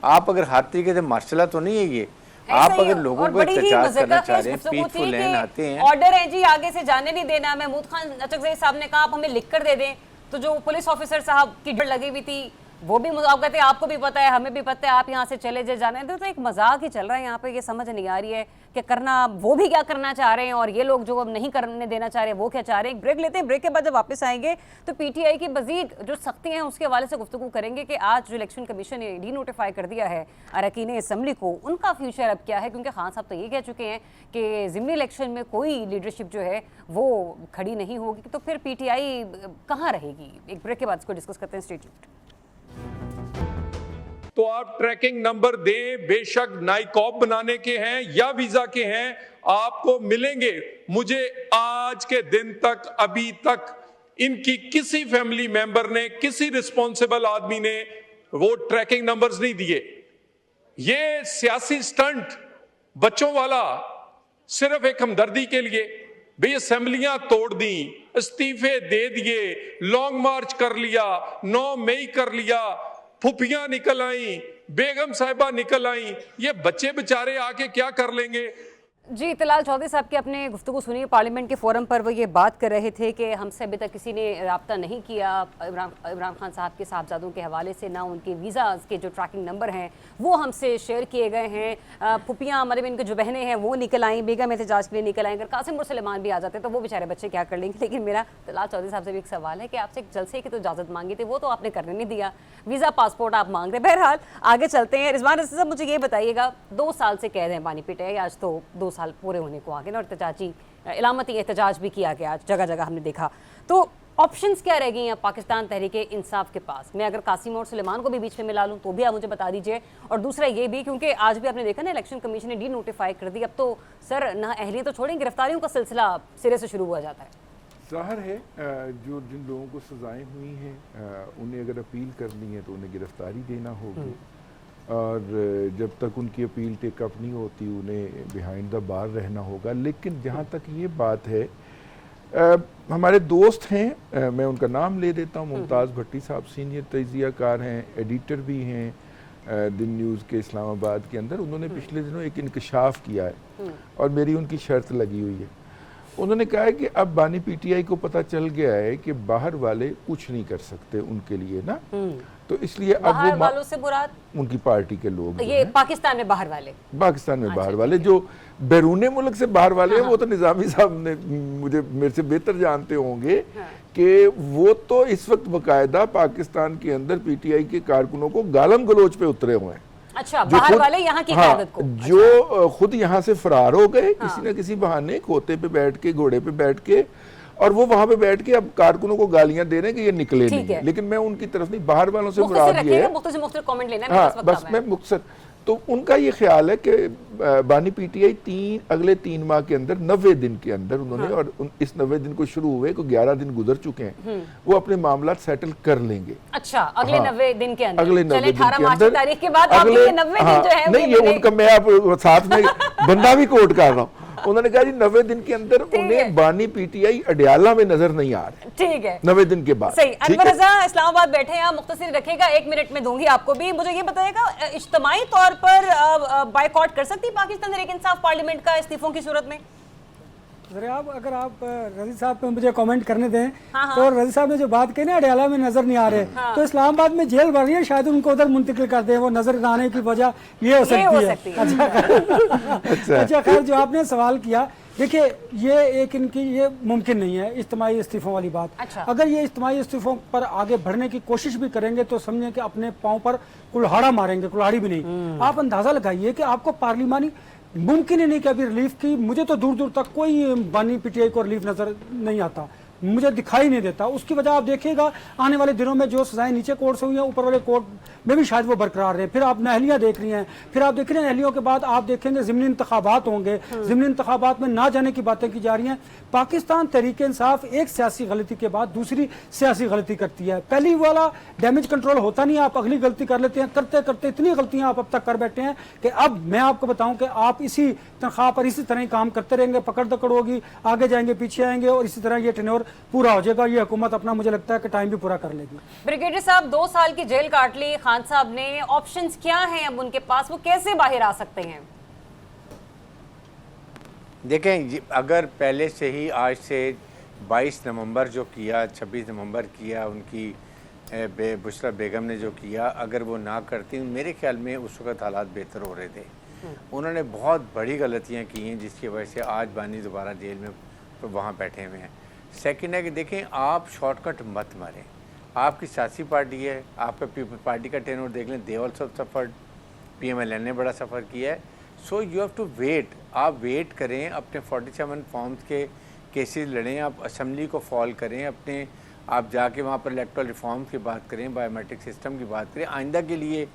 आप अगर हर तरीके से मार्शल तो नहीं है ये, आप अगर लोगों को एहतजाज करना चाह रहे हैं, पीसफुल हैं, आते हैं,
ऑर्डर है जी आगे से जाने नहीं देना। महमूद खान अचकज़ई साहब ने कहा आप हमें लिख कर दे दें, तो जो पुलिस ऑफिसर साहब की डर लगी हुई थी वो भी आप कहते हैं आपको भी पता है, हमें भी पता है, आप यहाँ से चले जाने दो। तो एक मजाक ही चल रहा है यहाँ पे, ये समझ नहीं आ रही है कि करना वो भी क्या करना चाह रहे हैं और ये लोग जो अब नहीं करने देना चाह रहे हैं वो क्या चाह रहे हैं। ब्रेक लेते हैं, ब्रेक के बाद जब वापस आएंगे तो PTI की मजीद जो सख्ती हैं उसके हवाले से गुफ्तगू करेंगे कि आज जो इलेक्शन कमीशन ने डी नोटिफाई कर दिया है अरकान असम्बली को, उनका फ्यूचर अब क्या है। क्योंकि खान साहब तो ये कह चुके हैं कि ज़िमनी इलेक्शन में कोई लीडरशिप जो है वो खड़ी नहीं होगी, तो फिर PTI कहाँ रहेगी। एक ब्रेक के बाद इसको डिस्कस करते हैं। Stay tuned.
तो आप ट्रैकिंग नंबर दें, बेशक नाइकॉब बनाने के हैं या वीजा के हैं, आपको मिलेंगे। मुझे आज के दिन तक, अभी तक इनकी किसी फैमिली मेंबर ने, किसी रिस्पॉन्सिबल आदमी ने वो ट्रैकिंग नंबर्स नहीं दिए। ये सियासी स्टंट बच्चों वाला, सिर्फ एक हमदर्दी के लिए भाई असेंबलियां तोड़ दी, इस्तीफे दे दिए, लॉन्ग मार्च कर लिया, 9 मई कर लिया, फुफियां निकल आई, बेगम साहिबा निकल आई, ये बच्चे बेचारे आके क्या कर लेंगे।
जी, तलाल चौधरी साहब की अपने गुफ्तगू सुनी पार्लियामेंट के फोरम पर, वो ये बात कर रहे थे कि हमसे अभी तक किसी ने रब्ता नहीं किया इमरान खान साहब के साहबजादों के हवाले से, ना उनके वीज़ाज़ के जो ट्रैकिंग नंबर हैं वो हमसे शेयर किए गए हैं। फुपियाँ मतलब इनके जो बहनें हैं वो निकल आईं, बेगम एहतजाज के लिए निकल आएँ। अगर कासिम और सुलेमान भी आ जाते तो वो बेचारे बच्चे क्या कर लेंगे। लेकिन मेरा तलाल चौधरी साहब से भी एक सवाल है कि आपसे एक जलसे की तो इजाज़त मांगी थी, वो तो आपने करने नहीं दिया, वीज़ा पासपोर्ट आप मांग रहे। बहरहाल आगे चलते हैं। रिजवान रशीद साहब, मुझे ये बताइएगा, 2 साल से कैद हैं बानी पीटे, आज तो 2 साल पूरे होने को आगे ना, और एहतजाजी इलामती एहतजाज भी किया गया, जगह जगह हमने देखा। तो ऑप्शंस क्या रह गई हैं पाकिस्तान तहरीक इंसाफ के पास? मैं अगर कासिम और सुलेमान को भी बीच में मिला लूँ तो भी आप मुझे बता दीजिए। और दूसरा ये भी, क्योंकि आज भी आपने देखा ना इलेक्शन कमीशन ने डी नोटिफाई कर दी, अब तो सर ना अहलियत तो छोड़ें, गिरफ्तारियों का सिलसिला सिरे से शुरू हुआ जाता है।
ज़ाहिर है जो जिन लोगों को सज़ाएं हुई हैं उन्हें अगर अपील करनी है तो उन्हें गिरफ्तारी देना होगी, और जब तक उनकी अपील टेकअप नहीं होती उन्हें बिहाइंड द बार रहना होगा। लेकिन जहाँ तक ये बात है, हमारे दोस्त हैं, मैं उनका नाम ले देता हूँ, मुमताज़ भट्टी साहब सीनियर तजिया कार हैं, एडिटर भी हैं दिन न्यूज़ के इस्लामाबाद के अंदर। उन्होंने पिछले दिनों एक इंकशाफ किया है और मेरी उनकी शर्त लगी हुई है। उन्होंने कहा है कि अब बानी PTI को पता चल गया है कि बाहर वाले कुछ नहीं कर सकते उनके लिए ना, तो इसलिए अब वो
वालों से मुराद
उनकी पार्टी के लोग,
ये पाकिस्तान में बाहर वाले,
पाकिस्तान में बाहर वाले, जो बैरूने मुल्क से बाहर वाले हैं, वो तो निज़ामी साहब ने मेरे से बेहतर जानते होंगे कि वो तो इस वक्त बाकायदा पाकिस्तान के अंदर PTI के कारकुनों को गालम गलोच पे उतरे हुए हैं।
अच्छा, बाहर वाले यहाँ की क़यादत को,
जो खुद यहाँ से फरार हो गए किसी न किसी बहाने, खोते पे बैठ के, घोड़े पे बैठ के, और वो वहां पे बैठ के अब कारकुनों को गालियां दे रहे हैं कि ये निकले नहीं। लेकिन मैं उनकी तरफ नहीं, बाहर वालों से मुराद ये है, हाँ बस मैं मुख्तसर, तो उनका ये ख्याल है कि बानी PTI अगले 3 माह के अंदर 90 दिन के अंदर उन्होंने, और इस 90 दिन को शुरू हुए को 11 दिन गुजर चुके हैं, वो अपने मामला सेटल कर लेंगे।
अच्छा, अगले 90 दिन के अंदर,
अगले 90 दिन के अंदर,
तारीख के बाद अगले 90 दिन जो है
नहीं, ये उनका, मैं आप साथ में बंदा भी कोट कर रहा हूँ। उन्होंने कहा जी 90 दिन के अंदर उन्हें बानी PTI अडियाला में नजर नहीं आ रहे।
ठीक है,
90 दिन के बाद।
सही। अनवर रज़ा इस्लामाबाद बैठे हैं, मुख्तसर रखेगा, 1 मिनट में दूंगी आपको भी। मुझे ये बताइएगा, इज्तिमाई तौर पर बायकॉट कर सकती पाकिस्तान तहरीक इंसाफ पार्लियामेंट का इस्तीफों की सूरत में?
जरा आप अगर आप रजी साहब पे मुझे कमेंट करने दें
हाँ।
तो रजी साहब ने जो बात की ना अडयाला में नजर नहीं आ रहे तो इस्लामाबाद में जेल भर रही है, शायद उनको उधर मुंतकिल कर दें, वो नजर न आने की वजह ये हो सकती है। अच्छा खैर, जो आपने सवाल किया, देखिए ये एक इनकी ये मुमकिन नहीं है इज्तिमाई इस्तीफों वाली बात।
अच्छा।
अगर ये इज्तिमाई इस्तीफों पर आगे बढ़ने की कोशिश भी करेंगे तो समझें कि अपने पाँव पर कुल्हाड़ा मारेंगे, कुल्हाड़ी भी नहीं। आप अंदाजा लगाइए कि आपको पार्लिमानी मुमकिन ही नहीं कि अभी रिलीफ की, मुझे तो दूर दूर तक कोई बानी पीटीआई को रिलीफ नजर नहीं आता, मुझे दिखाई नहीं देता। उसकी वजह आप देखिएगा आने वाले दिनों में जो सजाएं नीचे कोर्ट से हुई हैं ऊपर वाले कोर्ट में भी शायद वो बरकरार रहे। फिर आप नहलियाँ देख रही हैं, फिर आप देख रहे हैं नहलियों के बाद आप देखेंगे ज़िमनी इंतखाबात होंगे, ज़िमनी इंतखाबात में ना जाने की बातें की जा रही हैं। पाकिस्तान तहरीक इंसाफ एक सियासी गलती के बाद दूसरी सियासी गलती करती है, पहली वाला डैमेज कंट्रोल होता नहीं, आप अगली गलती कर लेते हैं, करते करते इतनी गलतियां आप अब तक कर बैठे हैं कि अब मैं आपको बताऊं कि आप इसी तनख्वाह पर इसी तरह ही काम करते रहेंगे, पकड़ दकड़ होगी, आगे जाएंगे पीछे आएंगे और इसी तरह ये टेन्योर पूरा हो जाएगा। ये हुकूमत अपना मुझे लगता है कि टाइम भी पूरा कर लेगी।
ब्रिगेडियर साहब 2 साल की जेल काट ली खान साहब ने, ऑप्शंस क्या हैं अब उनके पास, वो कैसे बाहर आ सकते हैं?
देखें, अगर पहले से ही आज से 22 नवंबर जो किया, 26 नवंबर किया, उनकी बुशरा बेगम ने जो किया, अगर वो ना करती, मेरे ख्याल में उस वक्त हालात बेहतर हो रहे थे। उन्होंने बहुत बड़ी गलतियां की हैं जिसकी वजह से आज बानी दोबारा जेल में वहाँ बैठे हुए हैं। सेकंड है कि देखें, आप शॉर्टकट मत मारें, आपकी सियासी पार्टी है, आपका पीपल पार्टी का टेन्योर देख लें, दे ऑल्सो सफर्ड, PMLN ने बड़ा सफ़र किया है। So you have to wait, आप वेट करें, अपने 47 फॉर्म्स के केसेस लड़ें, आप असम्बली को फॉल करें, अपने आप जाके वहाँ पर इलेक्टोरल रिफॉर्म की बात करें, बायोमेट्रिक सिस्टम की बात करें, आइंदा के लिए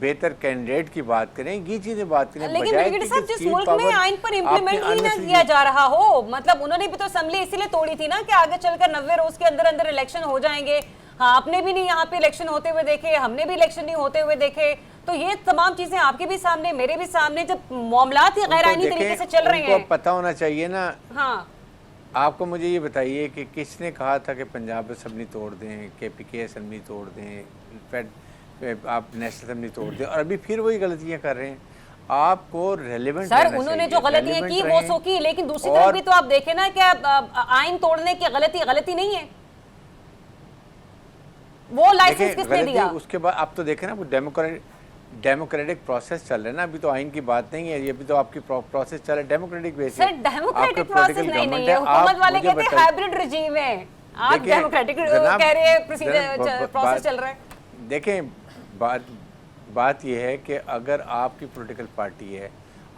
बेहतर कैंडिडेट की बात करें, ये चीज़ें बात करें।
लेकिन ब्रिगेडियर साहब, जिस मुल्क में आइन पर इम्प्लीमेंट ही ना किया जा रहा हो, मतलब उन्होंने भी तो असेंबली इसीलिए तोड़ी थी ना कि आगे चलकर 90 रोज के अंदर अंदर इलेक्शन हो जाएंगे। हाँ, आपने भी नहीं यहाँ पे इलेक्शन होते हुए देखे, हमने भी इलेक्शन नहीं होते हुए देखे, तो ये तमाम चीजें आपके भी सामने, मेरे भी सामने, जब मामलात ही गैर आईनी तरीके से चल रहे हैं,
पता होना चाहिए ना।
हाँ,
आपको मुझे ये बताइए कि किसने कहा था कि पंजाब असेंबली तोड़ दें, KPK असेंबली तोड़ दें, आप नेशनल असेंबली तोड़ दें, और अभी फिर वही गलतियां कर रहे हैं। आपको रेलेवेंट
सर, उन्होंने जो गलतियां की वो सो की, लेकिन दूसरी तरफ भी तो आप देखें ना कि आइन तोड़ने की गलती नहीं है, वो लाइसेंस किसने दिया?
उसके बाद आप तो देखें ना, वो डेमोक्रेटिक प्रोसेस चल रहा है ना, अभी तो आइन की बात नहीं है, ये भी तो आपकी प्रोसेस चल रहा है डेमोक्रेटिक वे से।
सर, डेमोक्रेटिक प्रोसेस नहीं है, हुकूमत वाले कहते हैं हाइब्रिड रिजीम है, आप डेमोक्रेटिक कह रहे हैं, प्रोसेस चल रहा है।
देखें, बात यह है कि अगर आपकी पॉलिटिकल पार्टी है,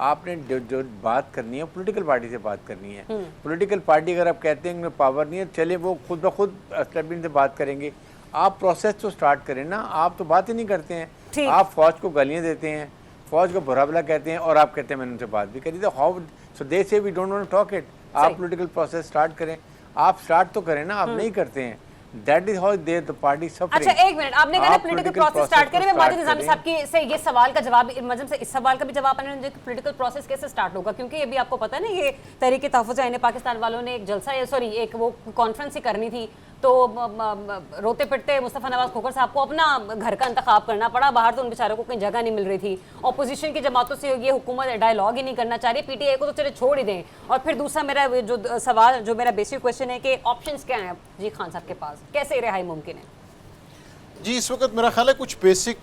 आपने जो बात करनी है पॉलिटिकल पार्टी से बात करनी है। पॉलिटिकल पार्टी अगर आप कहते हैं पावर नहीं है, चले वो खुद ब खुद एस्टेब्लिशमेंट से बात करेंगे। आप प्रोसेस तो स्टार्ट करें ना, आप तो बात ही नहीं करते हैं, आप फौज को गालियाँ देते हैं, फौज को बुरा भला कहते हैं, और आप कहते हैं मैंने उनसे बात भी करी। तो how so they say we don't want to talk it. आप पॉलिटिकल प्रोसेस स्टार्ट करें, आप स्टार्ट तो करें ना, आप नहीं करते हैं। That is how they the party suffering.
अच्छा, एक मिनट, आपने कहा पॉलिटिकल प्रोसेस स्टार्ट करें, मैं माजिद निजामी साहब की से ये सवाल का जवाब, मतलब से इस सवाल का भी जवाब आने जो पॉलिटिकल प्रोसेस कैसे स्टार्ट होगा, क्योंकि ये भी आपको पता है ना, ये तहरीक तहफ़्फ़ुज़ आइन पाकिस्तान वालों ने एक जलसा, सॉरी एक वो कॉन्फ्रेंस ही करनी थी, तो रोते पिटते मुस्तफ़ा नवाज खोखर साहब को अपना घर का इंतखाब करना पड़ा, बाहर तो उन बेचारों को कहीं जगह नहीं मिल रही थी। अपोजिशन की जमातों से ये हुकूमत डायलॉग ही नहीं करना चाह रही, PTI को तो चले छोड़ ही दें। और फिर दूसरा मेरा जो सवाल, जो मेरा बेसिक क्वेश्चन है कि ऑप्शंस क्या हैं जी खान साहब के पास, कैसे रिहाई मुमकिन है?
जी, इस वक्त मेरा ख्याल है कुछ बेसिक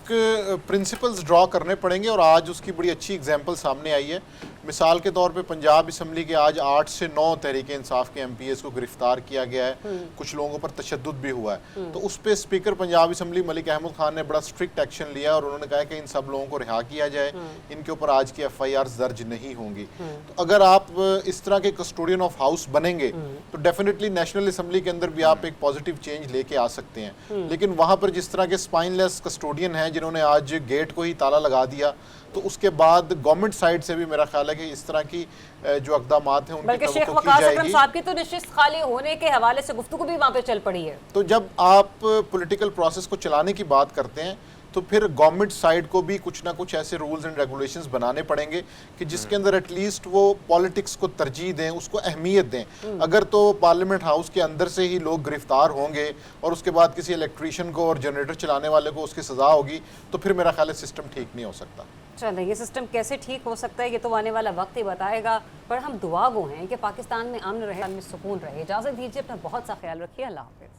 प्रिंसिपल्स ड्रॉ करने पड़ेंगे, और आज उसकी बड़ी अच्छी एग्जांपल सामने आई है। मिसाल के तौर पे पंजाब असम्बली के आज 8 से 9 तहरीक इंसाफ के MPs को गिरफ्तार किया गया है, कुछ लोगों पर तशद्दुद भी हुआ है। तो उस पर स्पीकर पंजाब असम्बली मलिक अहमद खान ने बड़ा स्ट्रिक्ट एक्शन लिया, और उन्होंने कहा कि इन सब लोगों को रिहा किया जाए, इनके ऊपर आज की FIRs दर्ज नहीं होंगी। तो अगर आप इस तरह के कस्टोडियन ऑफ हाउस बनेंगे तो डेफिनेटली नेशनल असम्बली के अंदर भी आप एक पॉजिटिव चेंज लेके आ सकते हैं। लेकिन वहाँ पर जिस तरह के स्पाइनलेस कस्टोडियन हैं जिन्होंने आज गेट को ही ताला लगा दिया, तो उसके बाद गवर्नमेंट साइड से भी मेरा ख्याल है कि इस तरह की जो इक़दामात हैं उनकी
शेख वक़ास अकरम साहब की तो नशिस्त खाली होने के हवाले से गुफ्तगू भी वहाँ पे चल पड़ी है।
तो जब आप पॉलिटिकल प्रोसेस को चलाने की बात करते हैं तो फिर गवर्नमेंट साइड को भी कुछ ना कुछ ऐसे रूल्स एंड रेगुलेशंस बनाने पड़ेंगे कि जिसके अंदर एटलीस्ट वो पॉलिटिक्स को तरजीह दें, उसको अहमियत दें। अगर तो पार्लियामेंट हाउस के अंदर से ही लोग गिरफ्तार होंगे और उसके बाद किसी इलेक्ट्रीशियन को और जनरेटर चलाने वाले को उसकी सज़ा होगी, तो फिर मेरा ख्याल है सिस्टम ठीक नहीं हो सकता।
चलो ये सिस्टम कैसे ठीक हो सकता है ये तो आने वाला वक्त ही बताएगा, पर हम दुआ गो हैं कि पाकिस्तान में अमन रहे, में सुकून रहे। इजाज़त दीजिए, अपना बहुत सा ख्याल रखिए। अल्लाह हाफिज़।